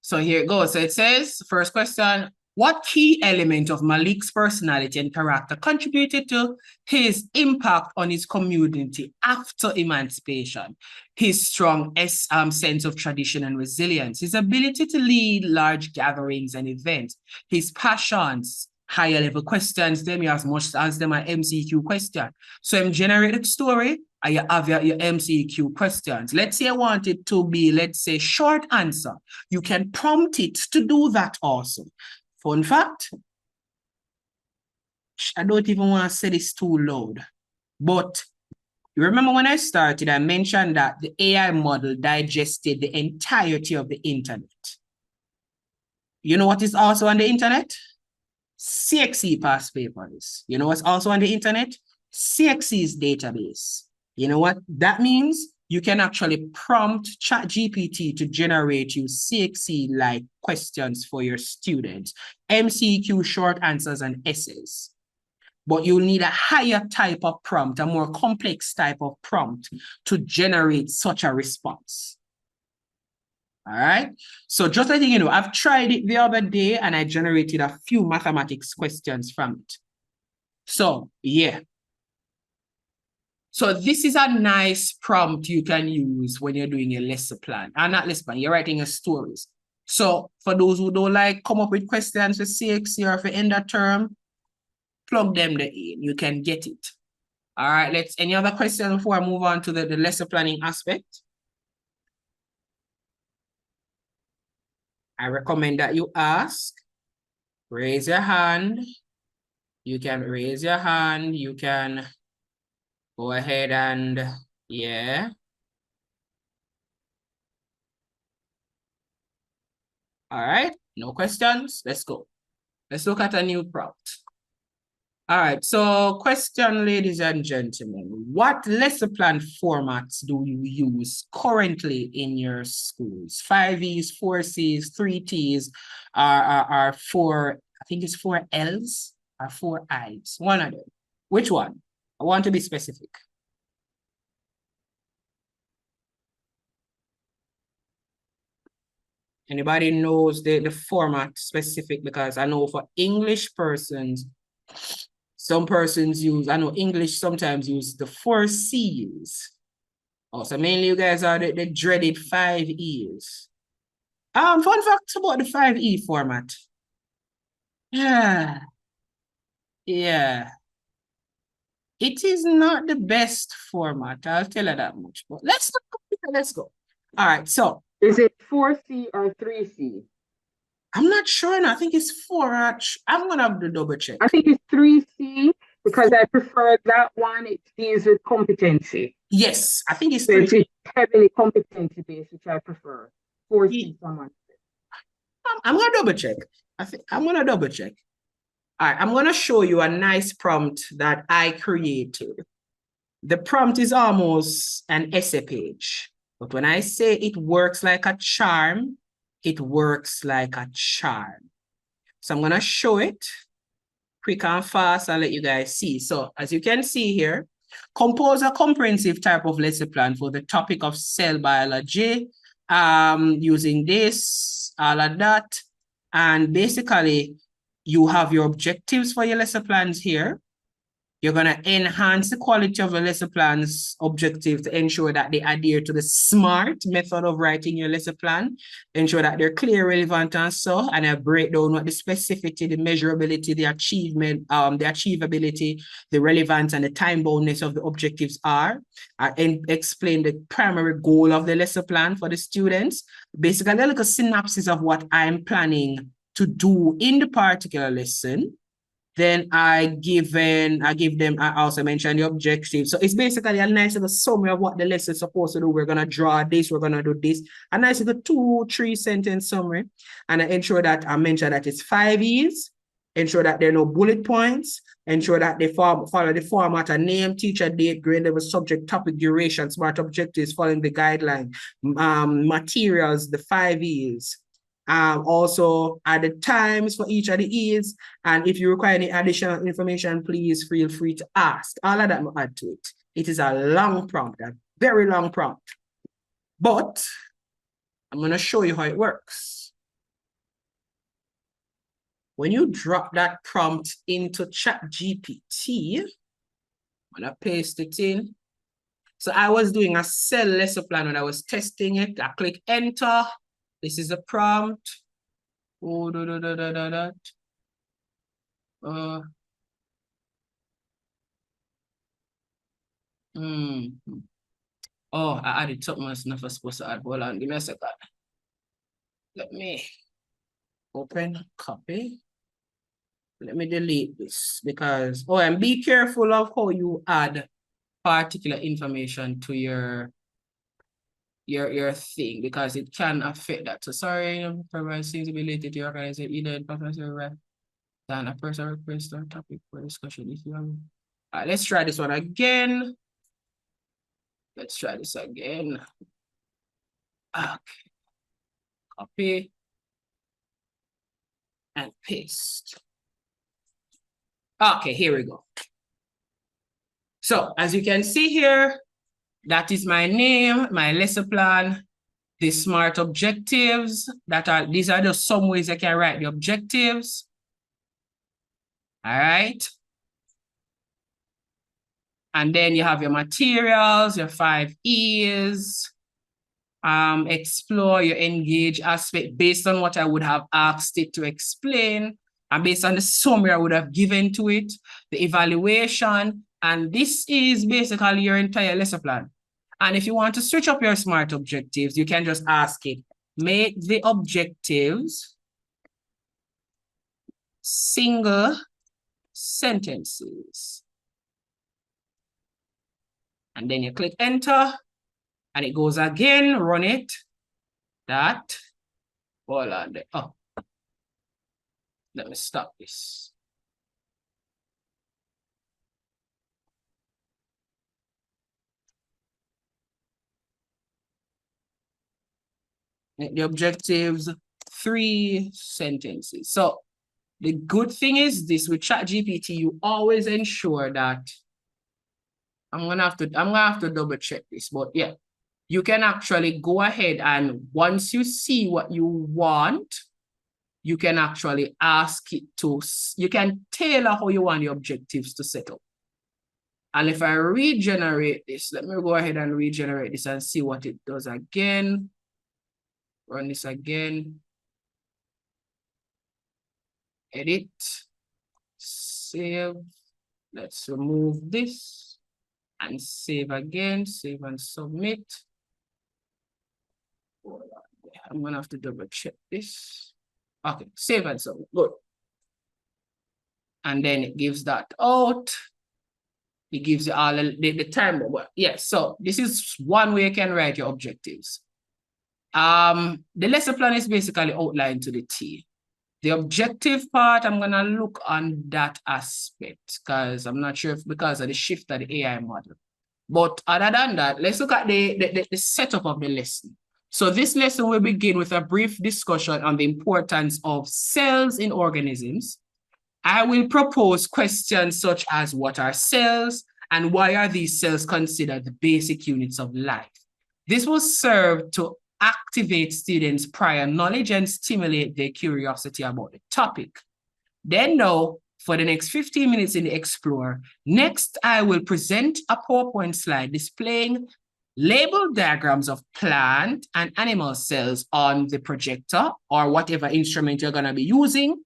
So it says, first question, what key element of Malik's personality and character contributed to his impact on his community after emancipation? His strong sense of tradition and resilience, his ability to lead large gatherings and events, his passions, higher level questions, them you as much as them are MCQ question. So I'm generated story, and you have your MCQ questions. Let's say I want it to be, let's say, short answer. You can prompt it to do that also. Fun fact, I don't even want to say this too loud, but you remember when I started, I mentioned that the AI model digested the entirety of the internet. You know what is also on the internet? CXC past papers. You know what's also on the internet? CXC's database. You know what that means? You can actually prompt ChatGPT to generate you CXC-like questions for your students, MCQ short answers and essays. But you'll need a higher type of prompt, a more complex type of prompt to generate such a response. All right. So just letting you know, I've tried it the other day and I generated a few mathematics questions from it. So yeah. So this is a nice prompt you can use when you're doing your lesson plan. And not lesson plan, you're writing your stories. So for those who don't like come up with questions for CXC or for end of term, plug them in. You can get it. All right, any other questions before I move on to the lesson planning aspect? I recommend that you ask, raise your hand. You can raise your hand. You can go ahead and, yeah. All right, no questions. Let's go. Let's look at a new prompt. All right, so question, ladies and gentlemen, what lesson plan formats do you use currently in your schools? 5 E's, 4 C's, 3 T's, are 4, I think it's 4 L's or 4 I's, one of them. Which one? I want to be specific. Anybody knows the format specific? Because I know for English persons, some persons use, I know English sometimes use the 4 C's. Oh, so mainly you guys are the dreaded 5 E's. Fun fact about the 5E format. Yeah. Yeah. It is not the best format. I'll tell you that much. But let's go. All right. So is it 4C or 3C? I'm not sure. No, I think it's 4. I'm gonna have to double check. I think it's 3C because I prefer that one. It deals with competency. Yes, I think it's so 3. It's heavily competency based, which I prefer. 4C, someone. I'm gonna double check. I'm gonna double check. All right, I'm gonna show you a nice prompt that I created. The prompt is almost an essay page, but when I say it works like a charm, it works like a charm. So I'm gonna show it quick and fast and let you guys see. So as you can see here, compose a comprehensive type of lesson plan for the topic of cell biology, using this, all of that. And basically, you have your objectives for your lesson plans here. You're going to enhance the quality of your lesson plans objective to ensure that they adhere to the SMART method of writing your lesson plan, ensure that they're clear, relevant, and so, and I break down what the specificity, the measurability, the achievement, the achievability, the relevance, and the time boundness of the objectives are, and explain the primary goal of the lesson plan for the students. Basically, a little synopsis of what I'm planning to do in the particular lesson. Then I also mentioned the objective. So it's basically a nice little summary of what the lesson is supposed to do. We're gonna draw this, we're gonna do this. A nice little 2-3 sentence summary. And I ensure that I mention that it's 5 E's, ensure that there are no bullet points, ensure that they follow the format, a name, teacher, date, grade level, subject, topic, duration, SMART objectives, following the guideline, materials, the 5 E's. Also add the times for each of the E's. And if you require any additional information, please feel free to ask. All of that will add to it. It is a long prompt, a very long prompt. But I'm going to show you how it works. When you drop that prompt into ChatGPT, I'm going to paste it in. So I was doing a cell lesson plan when I was testing it. I click enter. This is a prompt. Oh, Oh, I added something else not supposed to add. Hold on, give me a second. Let me open, copy. Let me delete this because, and be careful of how you add particular information to your thing because it can affect that. So sorry, provide seems to be related to your organization, either in professor than a person request or topic for discussion if you have. All right, let's try this one again. Let's try this again. Okay. Copy and paste. Okay, here we go. So as you can see here, that is my name, my lesson plan, the SMART objectives. These are just some ways I can write the objectives. All right. And then you have your materials, your 5 E's, explore your engage aspect based on what I would have asked it to explain, and based on the summary I would have given to it, the evaluation, and this is basically your entire lesson plan. And if you want to switch up your SMART objectives, you can just ask it, make the objectives single sentences. And then you click enter, and it goes again, run it, that, hold on there. Oh, let me stop this. The objectives, 3 sentences. So the good thing is this with ChatGPT, you always ensure that I'm gonna have to double check this, but yeah, you can actually go ahead and once you see what you want, you can actually ask it to, you can tailor how you want the objectives to set up. And if I regenerate this, let me go ahead and regenerate this and see what it does again. Run this again. Edit. Save. Let's remove this. And save again. Save and submit. I'm going to have to double check this. Okay, save and submit. Good. And then it gives that out. It gives you all the time. Well, yes, so this is one way you can write your objectives. The lesson plan is basically outlined to the T. The objective part, I'm gonna look on that aspect because I'm not sure if because of the shift of the AI model. But other than that, let's look at the setup of the lesson. So this lesson will begin with a brief discussion on the importance of cells in organisms. I will propose questions such as what are cells and why are these cells considered the basic units of life? This will serve to activate students' prior knowledge and stimulate their curiosity about the topic. Then now, for the next 15 minutes in the Explore, next I will present a PowerPoint slide displaying labeled diagrams of plant and animal cells on the projector or whatever instrument you're going to be using.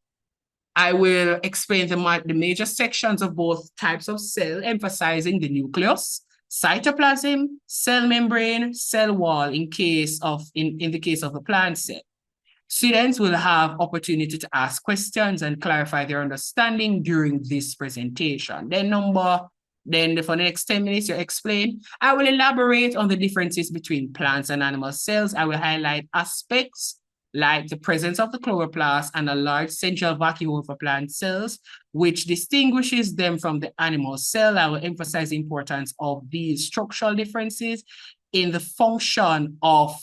I will explain the major sections of both types of cell, emphasizing the nucleus, cytoplasm, cell membrane, cell wall in the case of a plant cell. Students will have opportunity to ask questions and clarify their understanding during this presentation. Then for the next 10 minutes, you explain. I will elaborate on the differences between plants and animal cells. I will highlight aspects like the presence of the chloroplast and a large central vacuole for plant cells, which distinguishes them from the animal cell. I will emphasize the importance of these structural differences in the function of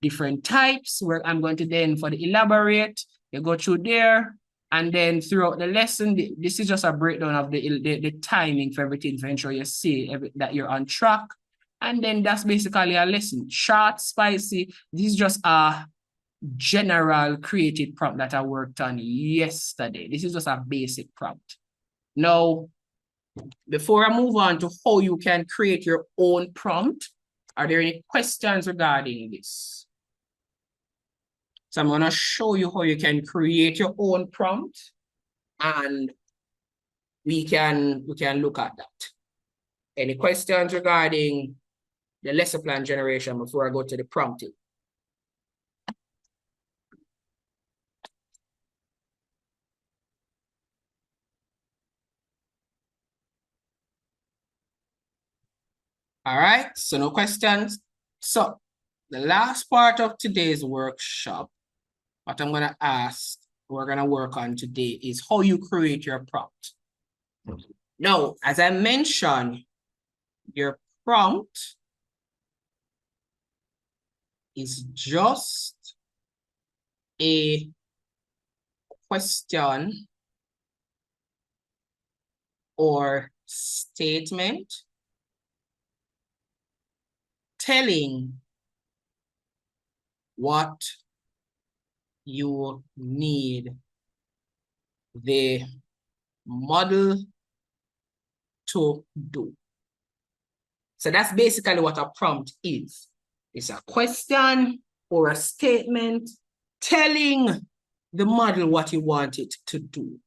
different types, where I'm going to then, for the elaborate, you go through there, and then throughout the lesson, this is just a breakdown of the timing for everything to ensure you see that you're on track. And then that's basically a lesson. Short, spicy. This is just a general created prompt that I worked on yesterday. This is just a basic prompt. Now, before I move on to how you can create your own prompt, are there any questions regarding this? So I'm going to show you how you can create your own prompt, and we can look at that. Any questions regarding the lesson plan generation before I go to the prompting? All right, so no questions. So the last part of today's workshop, what I'm going to ask, we're going to work on today is how you create your prompt. Now, as I mentioned, your prompt is just a question or statement telling what you need the model to do. So that's basically what a prompt is. It's a question or a statement telling the model what you want it to do.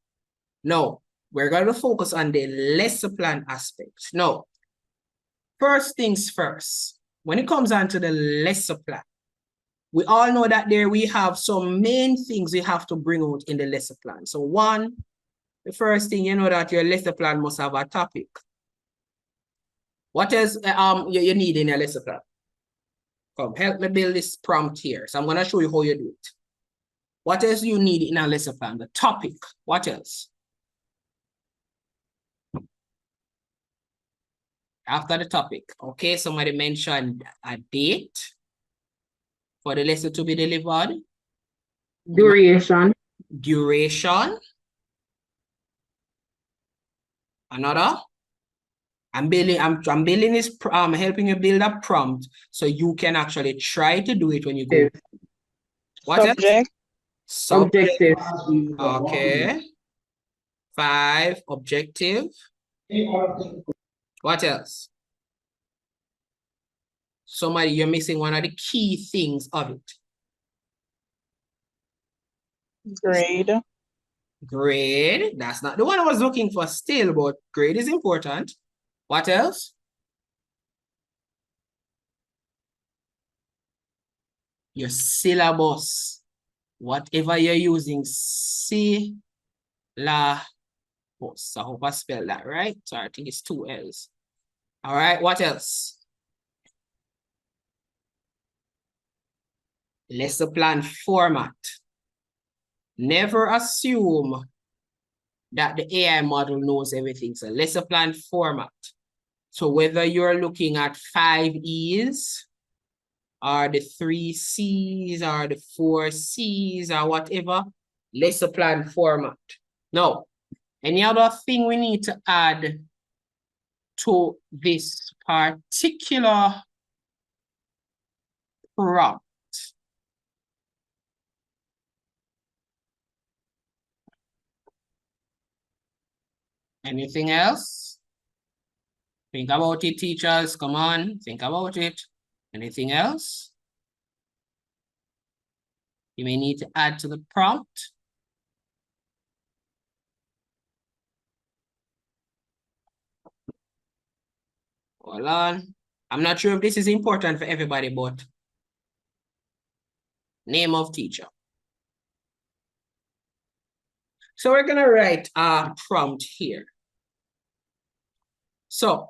Now, we're going to focus on the lesson plan aspect. Now, first things first, when it comes on to the lesson plan, we all know that there we have some main things we have to bring out in the lesson plan. So one, the first thing, you know that your lesson plan must have a topic. What else you need in your lesson plan? Come, help me build this prompt here. So I'm going to show you how you do it. What else do you need in a lesson plan? The topic. What else? After the topic. Okay, somebody mentioned a date for the lesson to be delivered. Duration. Duration. Another. I'm building this, helping you build a prompt so you can actually try to do it when you go. What Subject. Objective. Okay. 5, objective. What else? Somebody, you're missing one of the key things of it. Grade. Grade. That's not the one I was looking for still, but grade is important. What else? Your syllabus. Whatever you're using, syllabus. I hope I spelled that right. So I think it's 2 L's. All right, what else? Lesson plan format. Never assume that the AI model knows everything. So lesson plan format. So whether you're looking at 5 E's, or the 3 C's or the 4 C's or whatever, lesson plan format. Now, any other thing we need to add to this particular prompt? Anything else? Think about it, teachers. Come on, think about it. Anything else you may need to add to the prompt? Hold on. I'm not sure if this is important for everybody, but name of teacher. So we're gonna write a prompt here. So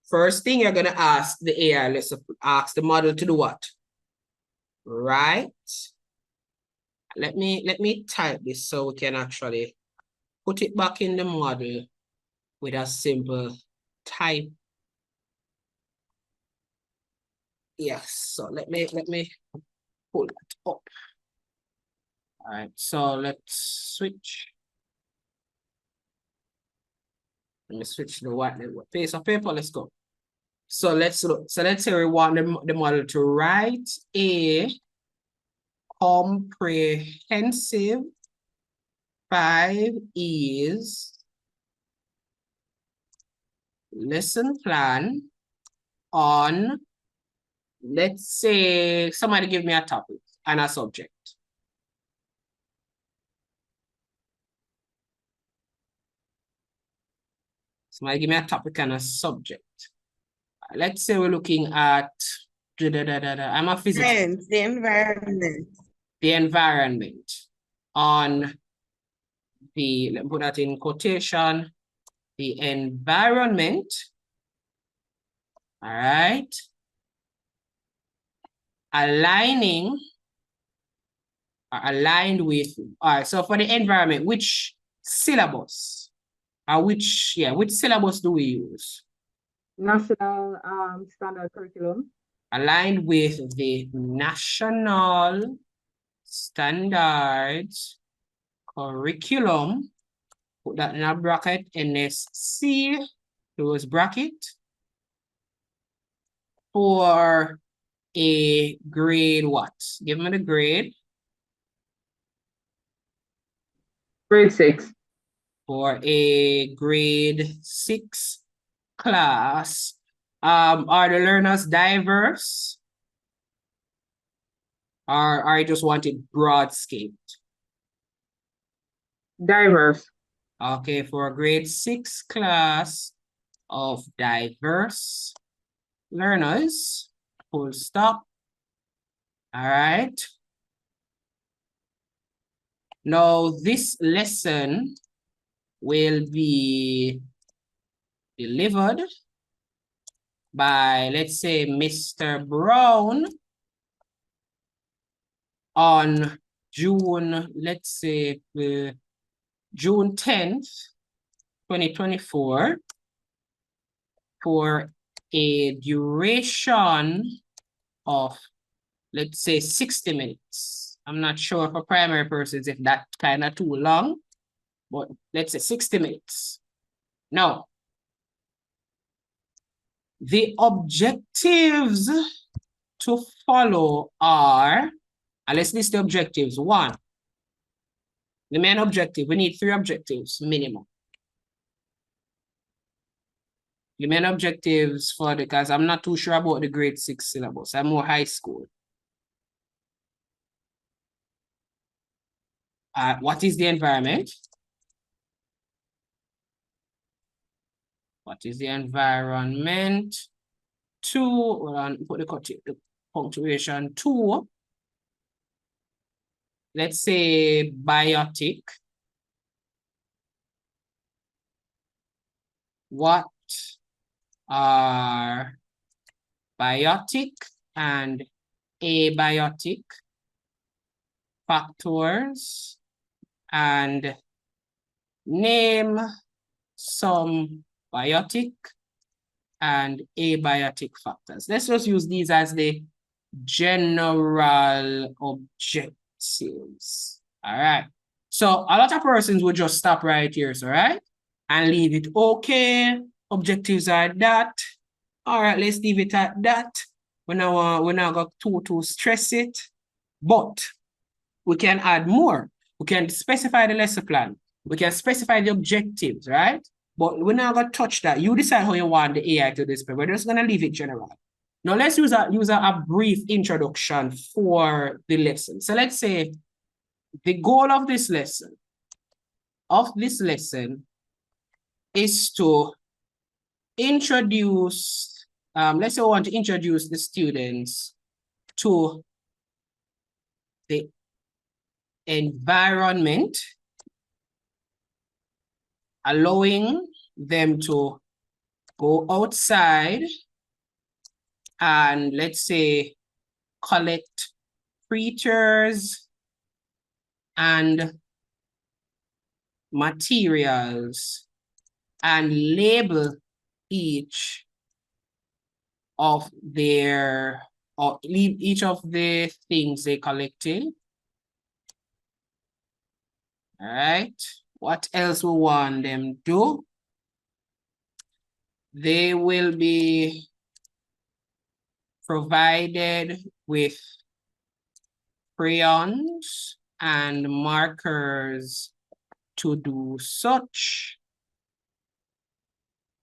first thing you're gonna ask the AI, let's ask the model to do what? Right. Let me type this so we can actually put it back in the model with a simple type. Yes, so let me pull it up. All right, so let's switch. Let me switch the white piece of paper. Let's go. So let's look. So let's say we want the model to write a comprehensive 5 E's lesson plan on, let's say, somebody give me a topic and a subject. Somebody give me a topic and a subject. Let's say we're looking at, I'm a physicist. The environment. The environment on the, let me put that in quotation, the environment, all right, aligning or aligned with, all right, so for the environment, which syllabus or which syllabus do we use? National Standard Curriculum. Aligned with the National Standards Curriculum, put that in a bracket, NSC, close bracket, for a grade what? Give me the grade. Grade 6. For a grade 6 class. Are the learners diverse? Or are you just wanting broad scale? Diverse. Okay, for a grade 6 class of diverse learners, full stop. All right. Now, this lesson will be delivered by, let's say, Mr. Brown on June, let's say, June 10th, 2024, for a duration of, let's say, 60 minutes. I'm not sure for primary persons if that's kind of too long, but let's say 60 minutes. Now, the objectives to follow are, and let's list the objectives. 1, the main objective, we need 3 objectives minimum. The main objectives for the, because I'm not too sure about the grade 6 syllabus. I'm more high school. What is the environment? What is the environment? 2, put the punctuation 2. Let's say biotic. What are biotic and abiotic factors, and name some biotic and abiotic factors. Let's just use these as the general objectives. All right. So a lot of persons would just stop right here, so right? And leave it. Okay, objectives are that. All right, let's leave it at that. We now got to stress it, but we can add more. We can specify the lesson plan. We can specify the objectives, right? But we're not gonna touch that. You decide how you want the AI to display. We're just gonna leave it general. Now let's use a brief introduction for the lesson. So let's say the goal of this lesson is to introduce, let's say we want to introduce the students to the environment, allowing them to go outside and let's say collect creatures and materials and label each of their or leave each of the things they collected. All right. What else we want them to do? They will be provided with crayons and markers to do such.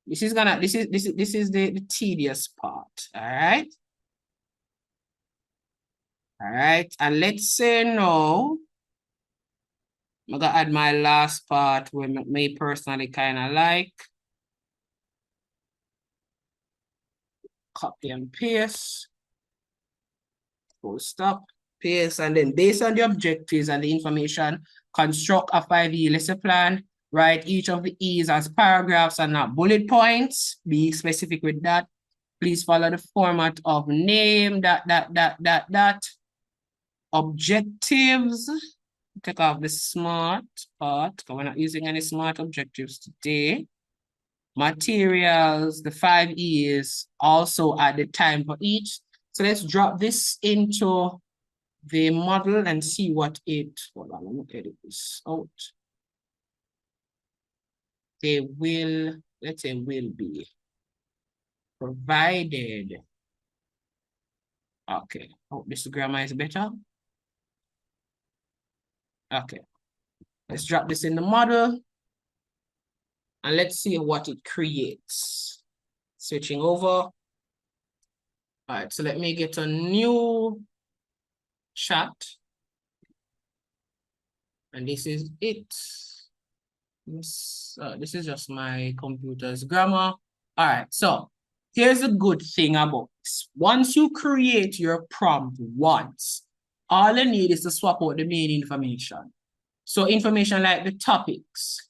This is the tedious part. All right. All right. And let's say no. I'm gonna add my last part where me personally kind of like. Copy and paste. Full stop, paste, and then based on the objectives and the information, construct a 5E lesson plan. Write each of the E's as paragraphs and not bullet points. Be specific with that. Please follow the format of name, objectives. Take off the smart part, because we're not using any smart objectives today. Materials, the 5 E's, also at the time for each. So let's drop this into the model and see what it, hold on, let me edit this out. They will, let's say will be provided. Okay, oh, this grammar is better. Okay, let's drop this in the model and let's see what it creates. Switching over. All right, so let me get a new chat. And this is it. This is just my computer's grammar. All right, so here's the good thing about this. Once you create your prompt once, all you need is to swap out the main information. So information like the topics,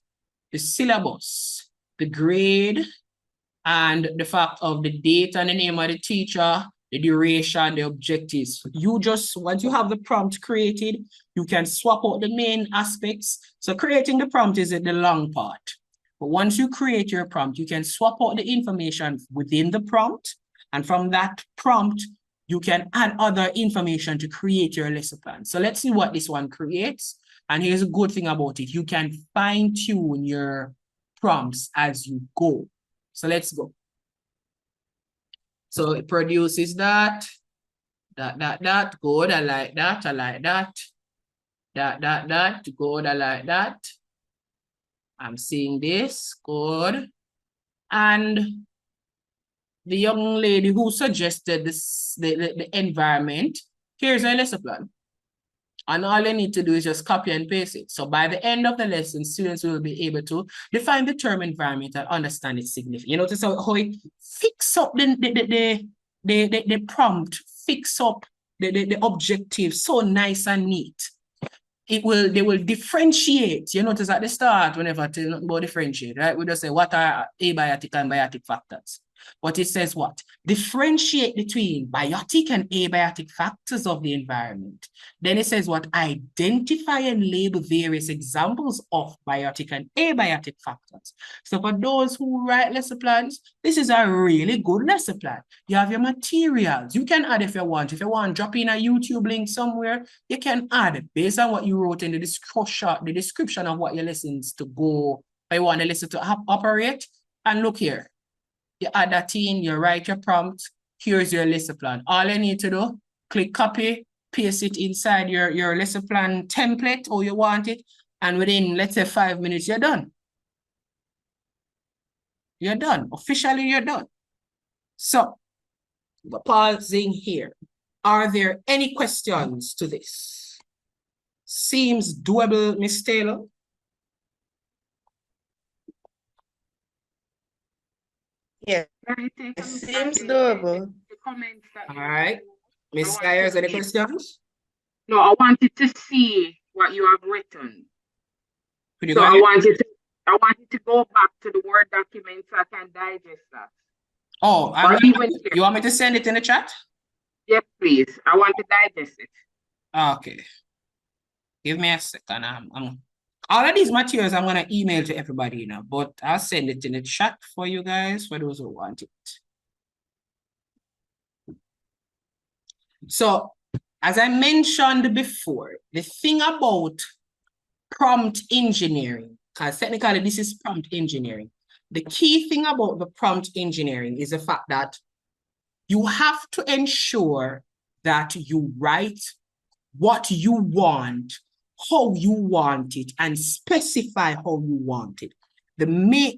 the syllabus, the grade, and the fact of the date and the name of the teacher, the duration, the objectives. You just, once you have the prompt created, you can swap out the main aspects. So creating the prompt is the long part. But once you create your prompt, you can swap out the information within the prompt. And from that prompt, you can add other information to create your lesson plan. So let's see what this one creates. And here's a good thing about it. You can fine tune your prompts as you go. So let's go. So it produces that, good, I like that, I like that, good, I like that. I'm seeing this, good. And the young lady who suggested this, the environment, here's her lesson plan. And all you need to do is just copy and paste it. So by the end of the lesson, students will be able to define the term environment and understand its significance. You notice how it fix up the prompt, fix up the objective so nice and neat. They will differentiate. You notice at the start, whenever I tell nothing about differentiate, right? We just say what are abiotic and biotic factors. But it says what? Differentiate between biotic and abiotic factors of the environment. Then it says what? Identify and label various examples of biotic and abiotic factors. So for those who write lesson plans, this is a really good lesson plan. You have your materials. You can add if you want. If you want, drop in a YouTube link somewhere, you can add based on what you wrote in the description of what your lessons to go, or you want the lesson to operate. And look here, you add that in, you write your prompt, here's your lesson plan. All you need to do, click copy, paste it inside your lesson plan template, or you want it, and within, let's say 5 minutes, you're done. You're done. Officially, you're done. So, pausing here. Are there any questions to this? Seems doable, Miss Taylor? Yeah, it seems doable. All right. Miss Myers, any questions? No, I wanted to see what you have written. Could you So go I ahead? wanted to go back to the Word document so I can digest that. Oh, you want me to send it in the chat? Yes, please. I want to digest it. Okay. Give me a second. All of these materials I'm going to email to everybody now, but I'll send it in the chat for you guys, for those who want it. So, as I mentioned before, the thing about prompt engineering, because technically this is prompt engineering. The key thing about the prompt engineering is the fact that you have to ensure that you write what you want, how you want it, and specify how you want it.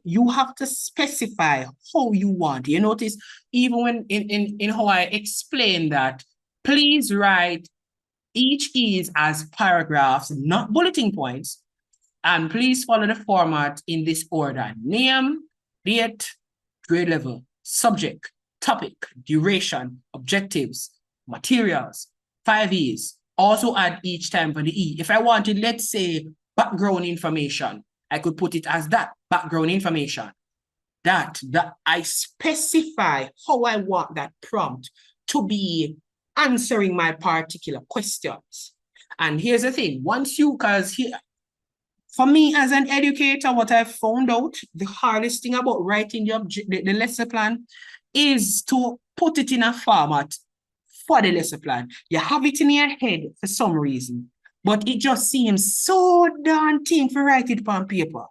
You have to specify how you want it. You notice, even when in how I explain that, please write each is as paragraphs, not bulletin points, and please follow the format in this order: name, date, grade level, subject, topic, duration, objectives, materials, 5 E's. Also add each time for the E. If I wanted, let's say, background information, I could put it as that, background information. That I specify how I want that prompt to be answering my particular questions. And here's the thing, for me as an educator, what I've found out, the hardest thing about writing the lesson plan is to put it in a format for the lesson plan. You have it in your head for some reason, but it just seems so daunting to write it on paper.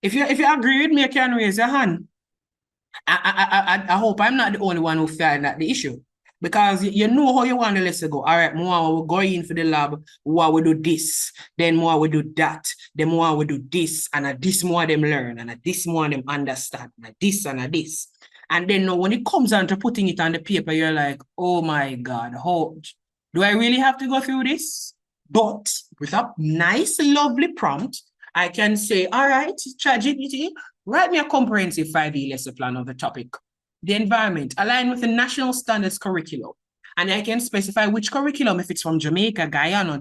If you agree with me, you can raise your hand. I hope I'm not the only one who found that the issue. Because you know how you want the lesson go. All right, more we go in for the lab, more we do this, then more we do that, then more we do this, and this more them learn, and this more them understand, and this and this. And then when it comes down to putting it on the paper, you're like, oh my God, how do I really have to go through this? But with a nice, lovely prompt, I can say, all right, ChatGPT, write me a comprehensive 5E lesson plan of the topic. The environment, aligned with the national standards curriculum. And I can specify which curriculum, if it's from Jamaica, Guyana,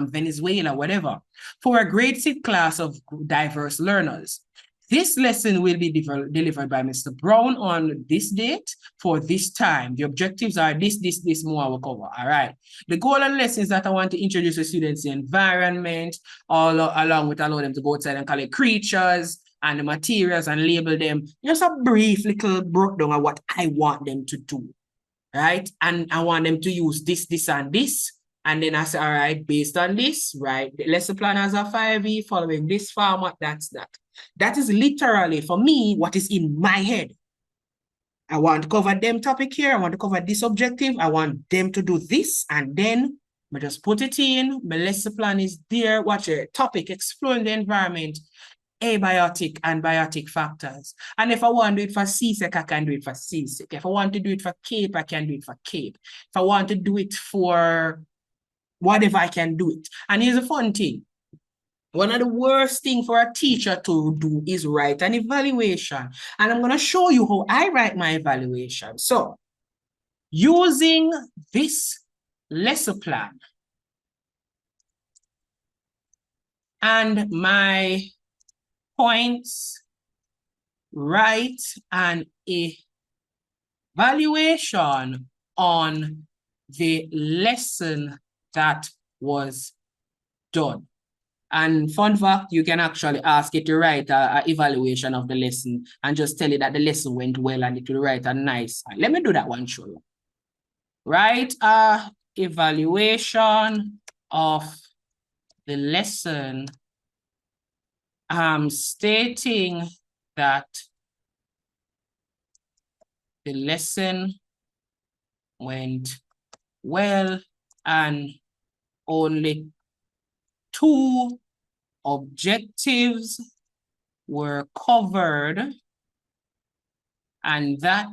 Venezuela, whatever, for a grade 6 class of diverse learners. This lesson will be delivered by Mr. Brown on this date for this time. The objectives are this, more I will cover. All right. The goal of the lesson is that I want to introduce the students to the environment, along with allow them to go outside and collect creatures and the materials and label them. Just a brief little breakdown of what I want them to do. Right. And I want them to use this, and this. And then I say, all right, based on this, right, the lesson plan has a 5E following this format, that's that. That is literally, for me, what is in my head. I want to cover them topic here. I want to cover this objective. I want them to do this. And then I just put it in. My lesson plan is there. Watch it. Topic, exploring the environment, abiotic and biotic factors. And if I want to do it for CSEC, I can do it for CSEC. If I want to do it for CAPE, I can do it for CAPE. If I want to do it for whatever, I can do it. And here's a fun thing. One of the worst things for a teacher to do is write an evaluation. And I'm going to show you how I write my evaluation. So, using this lesson plan and my points, write an evaluation on the lesson that was done. And fun fact, you can actually ask it to write an evaluation of the lesson and just tell it that the lesson went well and it will write a nice. Let me do that one, show you. Write a evaluation of the lesson stating that the lesson went well and only 2 objectives were covered, and that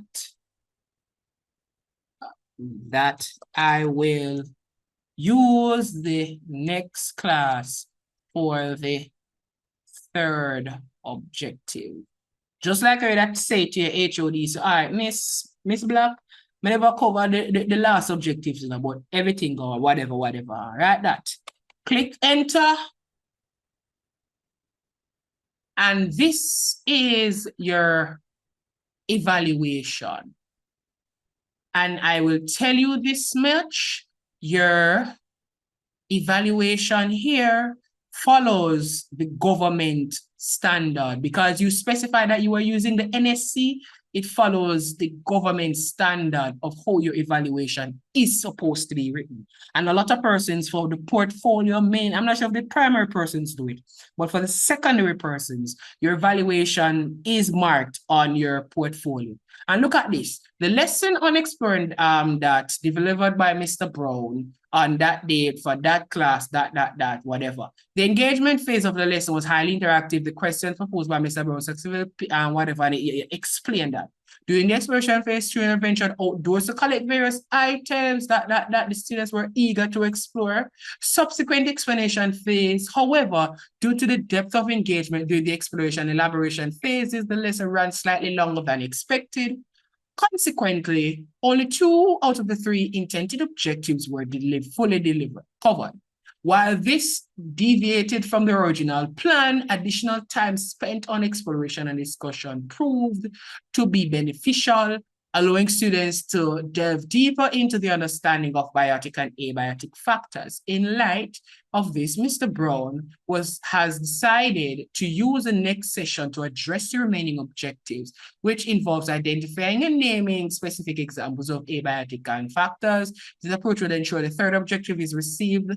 I will use the next class for the 3rd objective. Just like I that say to your HOD, so all right, Miss Black, I never cover the last objectives, you know, but everything or whatever, right? That. Click enter. And this is your evaluation. And I will tell you this much, your evaluation here follows the government standard because you specify that you are using the NSC. It follows the government standard of how your evaluation is supposed to be written. And a lot of persons for the portfolio main, I'm not sure if the primary persons do it, but for the secondary persons, your evaluation is marked on your portfolio. And look at this, the lesson on exploring that delivered by Mr. Brown on that date for that class, whatever. The engagement phase of the lesson was highly interactive. The questions proposed by Mr. Brown successfully and whatever, they explained that. During the exploration phase, students ventured outdoors to collect various items that the students were eager to explore. Subsequent explanation phase, however, due to the depth of engagement during the exploration and elaboration phases, the lesson ran slightly longer than expected. Consequently, only 2 out of the 3 intended objectives were fully covered. While this deviated from the original plan, additional time spent on exploration and discussion proved to be beneficial, allowing students to delve deeper into the understanding of biotic and abiotic factors. In light of this, Mr. Brown has decided to use the next session to address the remaining objectives, which involves identifying and naming specific examples of abiotic and factors. This approach will ensure the 3rd objective is receives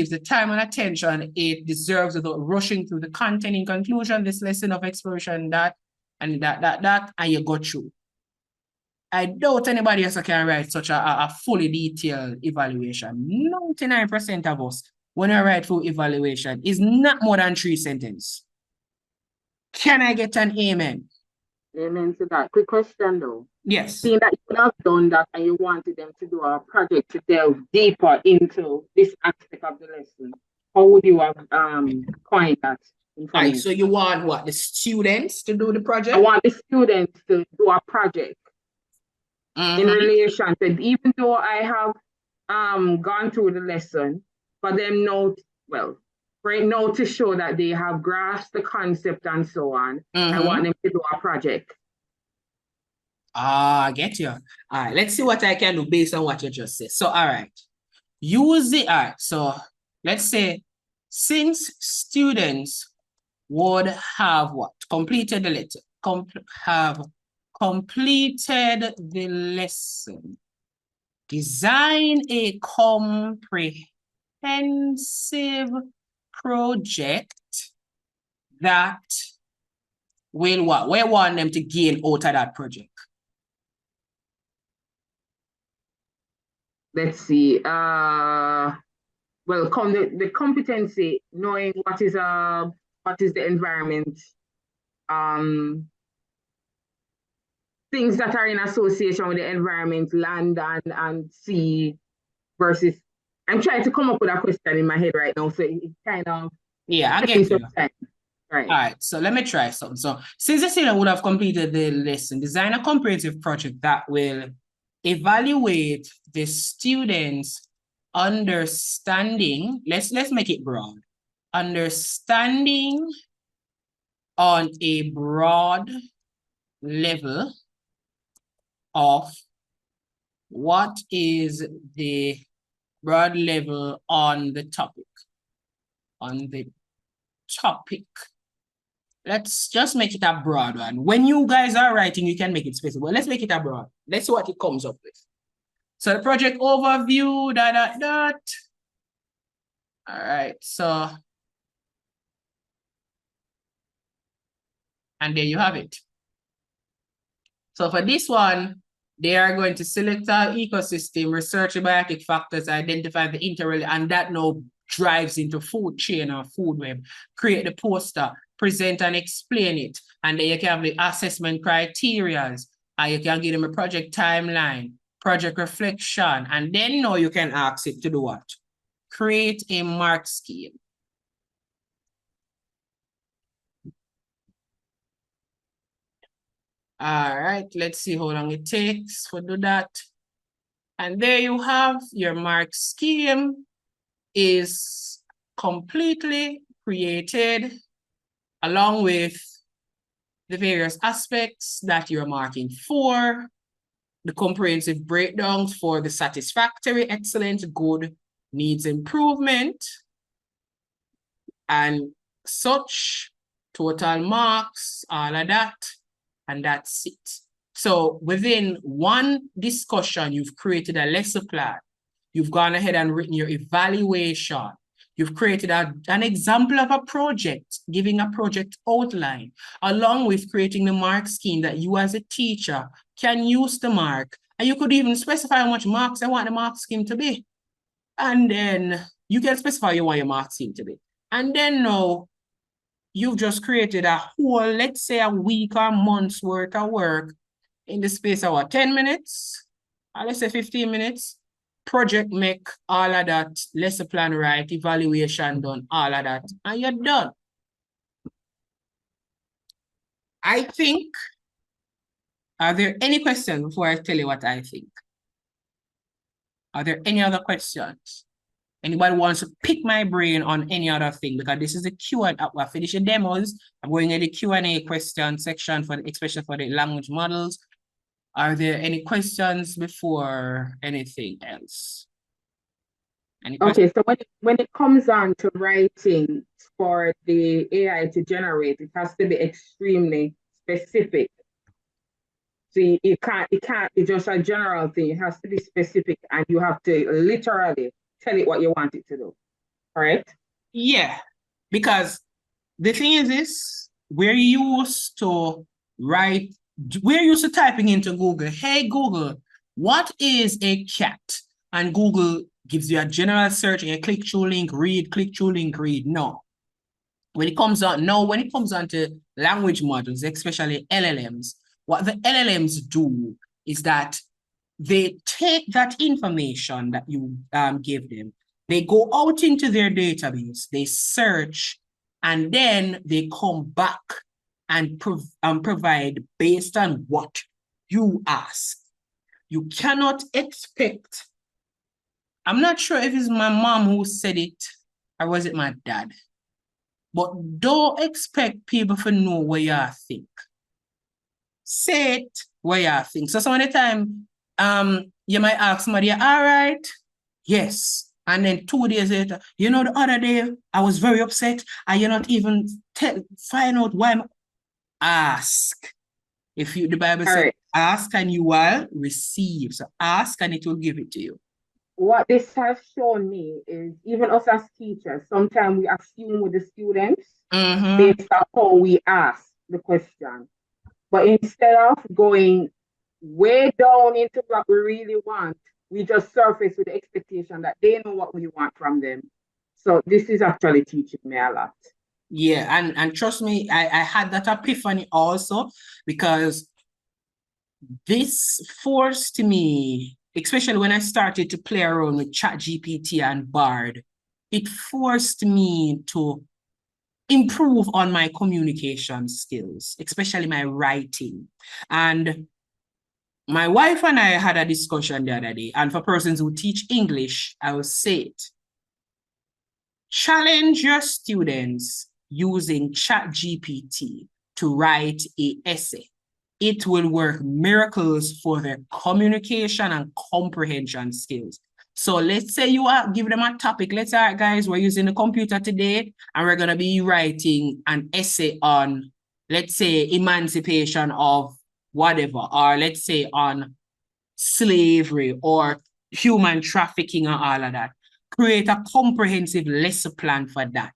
the time and attention it deserves without rushing through the content. In conclusion, this lesson of exploration and you go through. I doubt anybody else can write such a fully detailed evaluation. 99% of us, when I write full evaluation, is not more than 3 sentences. Can I get an amen? Amen to that. Quick question though. Yes. Seeing that you would have done that and you wanted them to do a project to delve deeper into this aspect of the lesson, how would you have coined that? Right, so you want what? The students to do the project? I want the students to do a project in relation to, even though I have gone through the lesson, for them now to show that they have grasped the concept and so on. I want them to do a project. I get you. All right, let's see what I can do based on what you just said. So, all right, use the art. So, let's say, since students would have what? Completed the letter, have completed the lesson. Design a comprehensive project that will what? We want them to gain out of that project. Let's see. Well, the competency, knowing what is the environment, things that are in association with the environment, land and sea, versus. I'm trying to come up with a question in my head right now, so it kind of I get you. Right. All right, so let me try something. So since the student would have completed the lesson, design a comprehensive project that will evaluate the students' understanding. Let's make it broad. Understanding on a broad level of what is the broad level on the topic. On the topic. Let's just make it a broad one. When you guys are writing, you can make it specific. Well, let's make it a broad. Let's see what it comes up with. So the project overview, All right, so. And there you have it. So for this one, they are going to select our ecosystem, research biotic factors, identify the interrelation, and that now drives into food chain or food web. Create the poster, present and explain it. And then you can have the assessment criteria. And you can give them a project timeline, project reflection, and then now you can ask it to do what? Create a mark scheme. All right, let's see how long it takes to do that. And there you have your mark scheme is completely created along with the various aspects that you're marking for, the comprehensive breakdowns for the satisfactory, excellent, good, needs improvement, and such, total marks, all of that. And that's it. So within one discussion, you've created a lesson plan. You've gone ahead and written your evaluation. You've created an example of a project, giving a project outline, along with creating the mark scheme that you as a teacher can use to mark. And you could even specify how much marks I want the mark scheme to be. And then you can specify you want your mark scheme to be. And then now, you've just created a whole, let's say a week or month's worth of work in the space of what, 10 minutes? Or let's say 15 minutes. Project make, all of that, lesson plan right, evaluation done, all of that, and you're done. I think, are there any questions before I tell you what I think? Are there any other questions? Anybody wants to pick my brain on any other thing? Because this is a Q&A. We're finishing demos. I'm going in the Q&A question section for the, especially for the language models. Are there any questions before anything else? Any questions? Okay, so when it comes on to writing for the AI to generate, it has to be extremely specific. So it can't be just a general thing. It has to be specific, and you have to literally tell it what you want it to do. Correct? Yeah, because the thing is this, we're used to typing into Google, hey Google, what is a cat? And Google gives you a general search and you click through link, read, click through link, read. No. When it comes on to language models, especially LLMs, what the LLMs do is that they take that information that you give them, they go out into their database, they search, and then they come back and provide based on what you ask. You cannot expect, I'm not sure if it's my mom who said it or was it my dad, but don't expect people to know what you think. Say it what you think. So some of the time, you might ask somebody, all right, yes. And then 2 days later, you know, the other day, I was very upset, and you're not even find out why. Ask. If you, the Bible says, ask and you will receive. So ask and it will give it to you. What this has shown me is even us as teachers, sometimes we assume with the students based on how we ask the question. But instead of going way down into what we really want, we just surface with the expectation that they know what we want from them. So this is actually teaching me a lot. Yeah, and trust me, I had that epiphany also, because this forced me, especially when I started to play around with ChatGPT and Bard, it forced me to improve on my communication skills, especially my writing. And my wife and I had a discussion the other day, and for persons who teach English, I will say it. Challenge your students using ChatGPT to write an essay, it will work miracles for their communication and comprehension skills. So let's say you are give them a topic. Let's say, all right, guys, we're using the computer today, and we're going to be writing an essay on, let's say, emancipation of whatever, or let's say on slavery or human trafficking and all of that. Create a comprehensive lesson plan for that.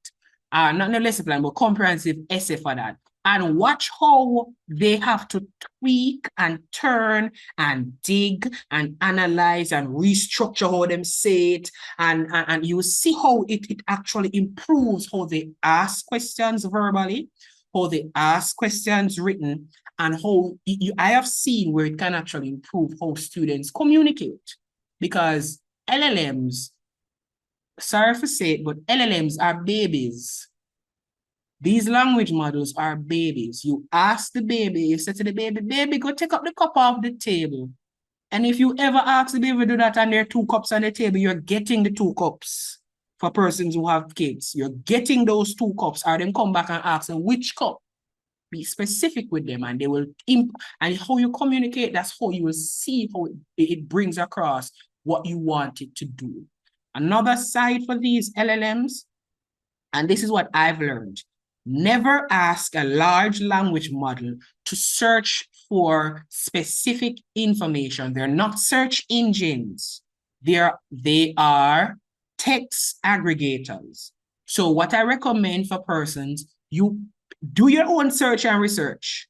Not a lesson plan, but comprehensive essay for that. And watch how they have to tweak and turn and dig and analyze and restructure how them say it. And you see how it actually improves how they ask questions verbally, how they ask questions written, and how I have seen where it can actually improve how students communicate. Because LLMs, sorry for say it, but LLMs are babies. These language models are babies. You ask the baby, you say to the baby, baby, go take up the cup off the table. And if you ever ask the baby to do that and there are 2 cups on the table, you're getting the 2 cups. For persons who have kids, you're getting those 2 cups, or then come back and ask them which cup. Be specific with them, and they will and how you communicate, that's how you will see how it brings across what you want it to do. Another side for these LLMs, and this is what I've learned, never ask a large language model to search for specific information. They're not search engines. They are text aggregators. So what I recommend for persons, you do your own search and research.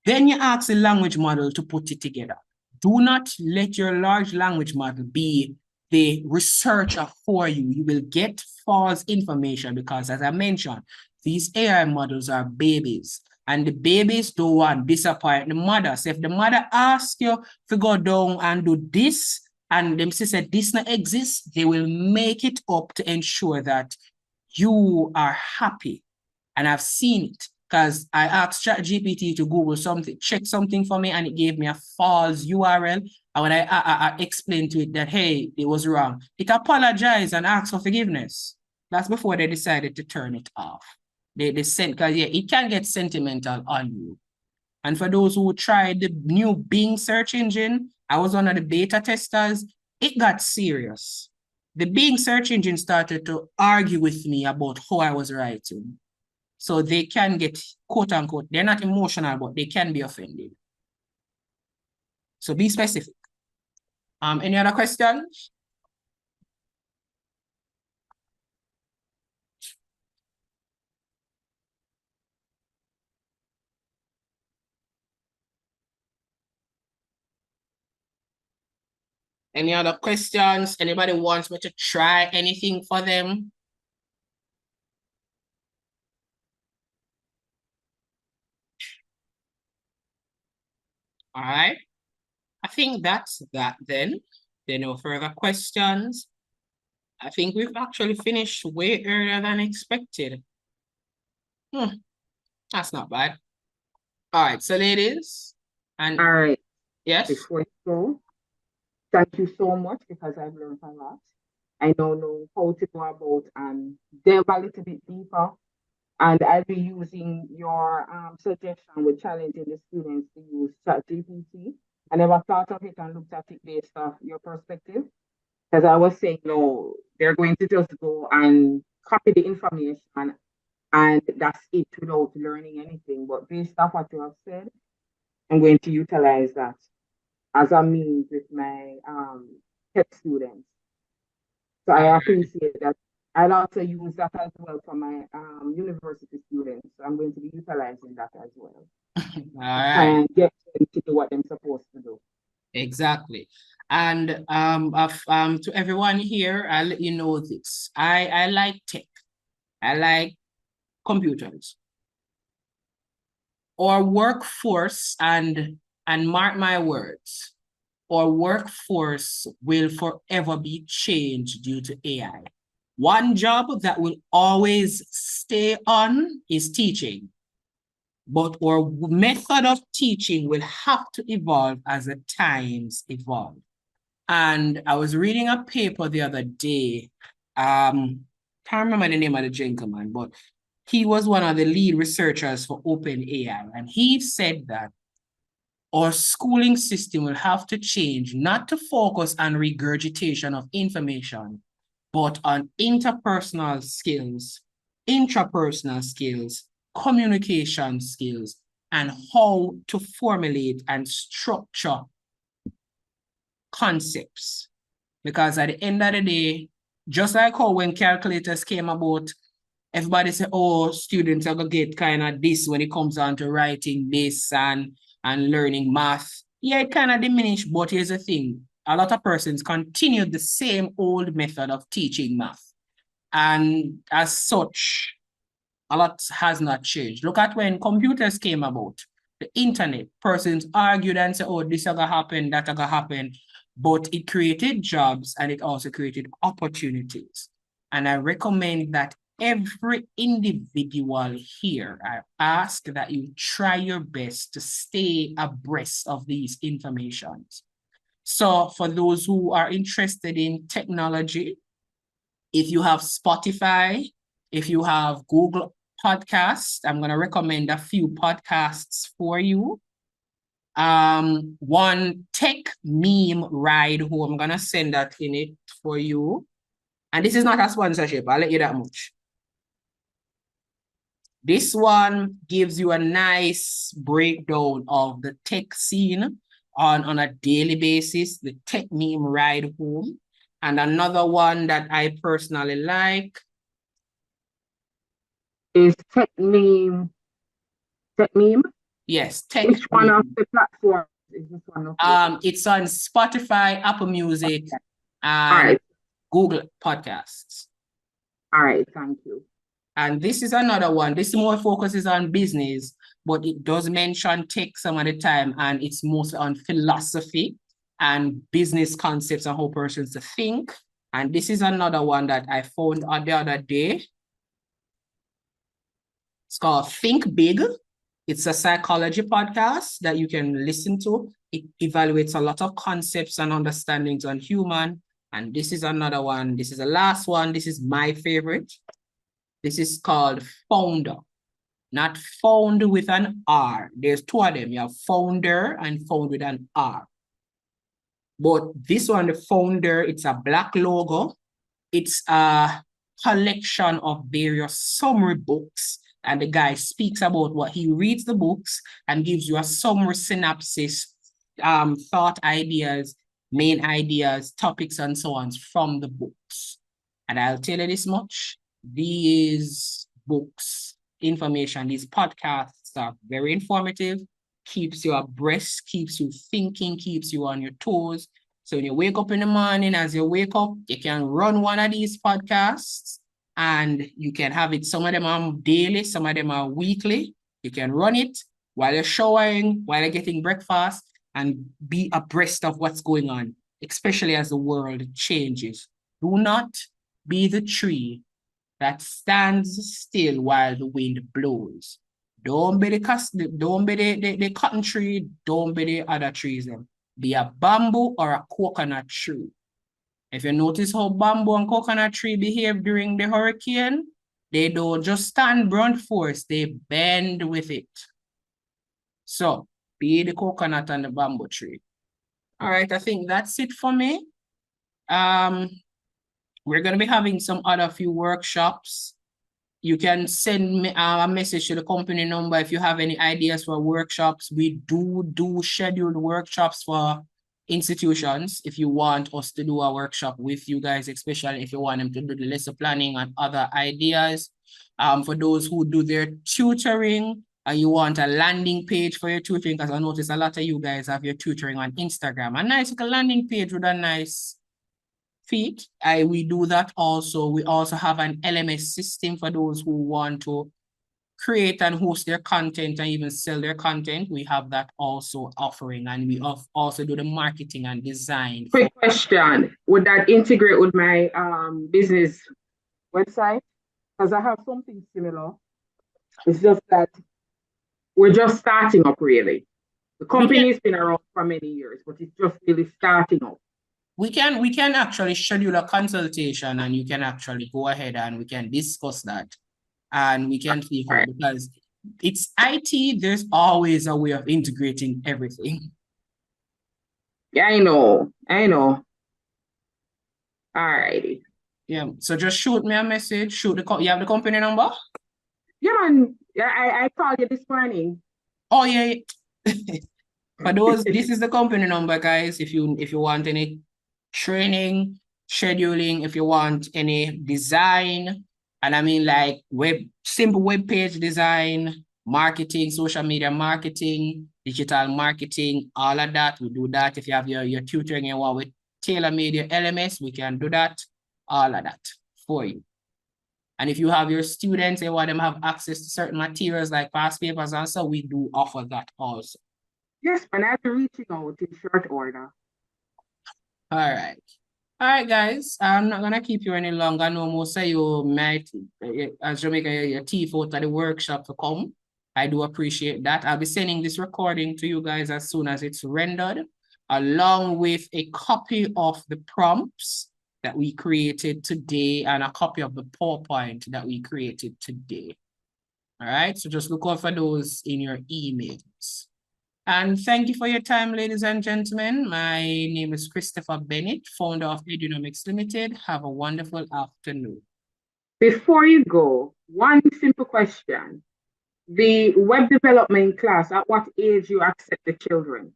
Then you ask the language model to put it together. Do not let your large language model be the researcher for you. You will get false information because, as I mentioned, these AI models are babies. And the babies don't want to disappoint the mother. So if the mother asks you to go down and do this, and them say this not exists, they will make it up to ensure that you are happy. And I've seen it because I asked ChatGPT to Google something, check something for me, and it gave me a false URL. And when I explained to it that, hey, it was wrong, it apologized and asked for forgiveness. That's before they decided to turn it off. They sent, because yeah, it can get sentimental on you. And for those who tried the new Bing search engine, I was one of the beta testers, it got serious. The Bing search engine started to argue with me about how I was writing. So they can get, quote unquote, they're not emotional, but they can be offended. So be specific. Any other questions? Any other questions? Anybody wants me to try anything for them? All right. I think that's that then. There are no further questions. I think we've actually finished way earlier than expected. That's not bad. All right, so ladies, and All right. yes. Before you go, thank you so much because I've learned a lot. I now know how to go about and delve a little bit deeper. And I'll be using your suggestion with challenging the students to use ChatGPT. I never thought of it and looked at it based off your perspective. Because I was saying, no, they're going to just go and copy the information and that's it without learning anything. But based off what you have said, I'm going to utilize that as a means with my tech students. So I appreciate that. I'll also use that as well for my university students. So I'm going to be utilizing that as well. All right. And get them to do what they're supposed to do. Exactly. And to everyone here, I'll let you know this. I like tech. I like computers. Our workforce, and mark my words, our workforce will forever be changed due to AI. One job that will always stay on is teaching. But our method of teaching will have to evolve as the times evolve. And I was reading a paper the other day. Can't remember the name of the gentleman, but He was one of the lead researchers for OpenAI, and he said that our schooling system will have to change, not to focus on regurgitation of information, but on interpersonal skills, intrapersonal skills, communication skills, and how to formulate and structure concepts. Because at the end of the day, just like how when calculators came about, everybody said, oh, students are going to get kind of this when it comes down to writing this and learning math. Yeah, it kind of diminished, but here's the thing. A lot of persons continued the same old method of teaching math. And as such, a lot has not changed. Look at when computers came about, the internet, persons argued and said, oh, this is going to happen, that is going to happen. But it created jobs and it also created opportunities. And I recommend that every individual here, I ask that you try your best to stay abreast of these informations. So for those who are interested in technology, if you have Spotify, if you have Google Podcasts, I'm going to recommend a few podcasts for you. One tech meme ride home. I'm going to send that in it for you. And this is not a sponsorship. I'll let you that much. This one gives you a nice breakdown of the tech scene on a daily basis, the tech meme ride home. And another one that I personally like is tech meme. Tech meme? Yes, tech Which one meme. of the platforms is this one of? It's on Spotify, Apple Music, Okay. and Google Podcasts. All right, thank you. And this is another one. This more focuses on business, but it does mention tech some of the time, and it's mostly on philosophy and business concepts and how persons to think. And this is another one that I found the other day. It's called Think Big. It's a psychology podcast that you can listen to. It evaluates a lot of concepts and understandings on human. And this is another one. This is the last one. This is my favorite. This is called Founder, not found with an R. There's two of them. You have founder and found with an R. But this one, the Founder, it's a black logo. It's a collection of various summary books. And the guy speaks about what he reads the books and gives you a summary synopsis, thought ideas, main ideas, topics, and so on from the books. And I'll tell you this much. These books, information, these podcasts are very informative, keeps you abreast, keeps you thinking, keeps you on your toes. So when you wake up in the morning, as you wake up, you can run one of these podcasts and you can have it. Some of them are daily, some of them are weekly. You can run it while you're showering, while you're getting breakfast, and be abreast of what's going on, especially as the world changes. Do not be the tree that stands still while the wind blows. Don't be the cotton tree, don't be the other trees. Be a bamboo or a coconut tree. If you notice how bamboo and coconut tree behave during the hurricane, they don't just stand brunt force, they bend with it. So be the coconut and the bamboo tree. All right, I think that's it for me. We're going to be having some other few workshops. You can send me a message to the company number if you have any ideas for workshops. We do scheduled workshops for institutions if you want us to do a workshop with you guys, especially if you want them to do the lesson planning and other ideas. For those who do their tutoring, and you want a landing page for your tutoring, because I notice a lot of you guys have your tutoring on Instagram. A nice little landing page with a nice feet. We do that also. We also have an LMS system for those who want to create and host their content and even sell their content. We have that also offering, and we also do the marketing and design. Quick question. Would that integrate with my business website? Because I have something similar. It's just that we're just starting up, really. The company's been around for many years, but it's just really starting up. We can actually schedule a consultation and you can actually go ahead and we can discuss that. and we can figure it because it's IT, there's always a way of integrating everything. Yeah, I know. All righty. Yeah, so just shoot me a message, you have the company number? Yeah, man. Yeah, I called you this morning. Oh, yeah. For those, this is the company number, guys. If you want any training, scheduling, if you want any design, and I mean like simple web page design, marketing, social media marketing, digital marketing, all of that, we do that. If you have your tutoring and want with tailor-made your LMS, we can do that, all of that for you. And if you have your students and want them have access to certain materials like past papers and so, we do offer that also. Yes, and I'll be reaching out in short order. All right. All right, guys. I'm not gonna keep you any longer. No more say you might, as Jamaica, your teeth out of the workshop to come. I do appreciate that. I'll be sending this recording to you guys as soon as it's rendered, along with a copy of the prompts that we created today and a copy of the PowerPoint that we created today. All right, so just look out for those in your emails. And thank you for your time, ladies and gentlemen. My name is Christopher Bennett, founder of Edunomics Limited. Have a wonderful afternoon. Before you go, one simple question. The web development class, at what age you accept the children?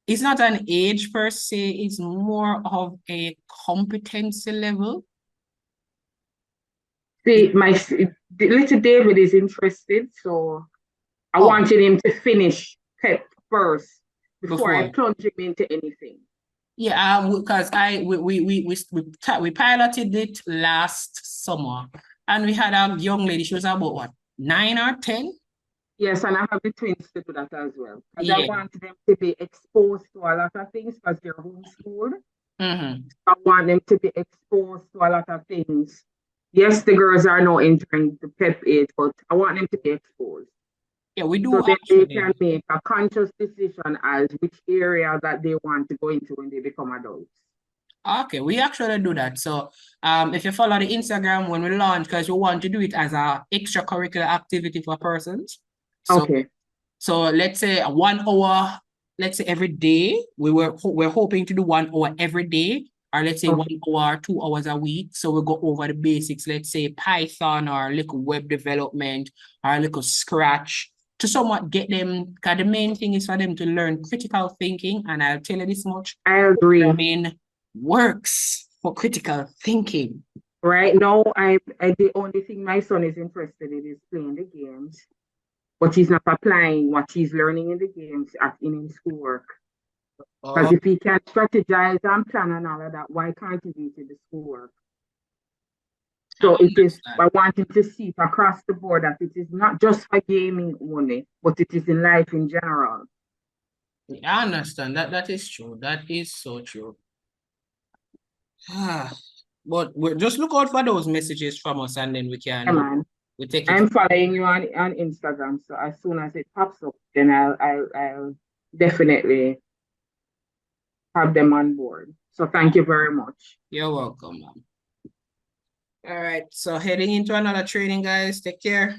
It's not an age per se, it's more of a competency level. See, the little David is interested, so I wanted him to finish PEP first before I plunge him into anything. Yeah, because we piloted it last summer, and we had a young lady. She was about what, 9 or 10? Yes, and I have the twins to do that as well. Because Yeah. I want them to be exposed to a lot of things because they're homeschooled. Mm-hmm. I want them to be exposed to a lot of things. Yes, the girls are now entering the PEP age, but I want them to be exposed. Yeah, we do. So that they can make a conscious decision as which area that they want to go into when they become adults. Okay, we actually do that. So if you follow the Instagram when we launch, because we want to do it as a extracurricular activity for persons. So, okay. So let's say 1 hour, let's say every day, we're hoping to do 1 hour every day, or let's say 1 hour, 2 hours a week. So we'll go over the basics, let's say Python or a little web development or a little Scratch to somewhat get them, because the main thing is for them to learn critical thinking. And I'll tell you this much. I agree. Programming works for critical thinking. Right now, the only thing my son is interested in is playing the games, but he's not applying what he's learning in the games in his schoolwork. Because if he can strategize and plan and all of that, why can't he do it in the schoolwork? So it is, I want him to see it across the board that it is not just for gaming only, but it is in life in general. I understand that is true. That is so true. But we're just look out for those messages from us, and then we can. Yeah, man. We take it. I'm following you on Instagram, so as soon as it pops up, then I'll definitely have them on board. So thank you very much. You're welcome, man. All right, so heading into another training, guys. Take care.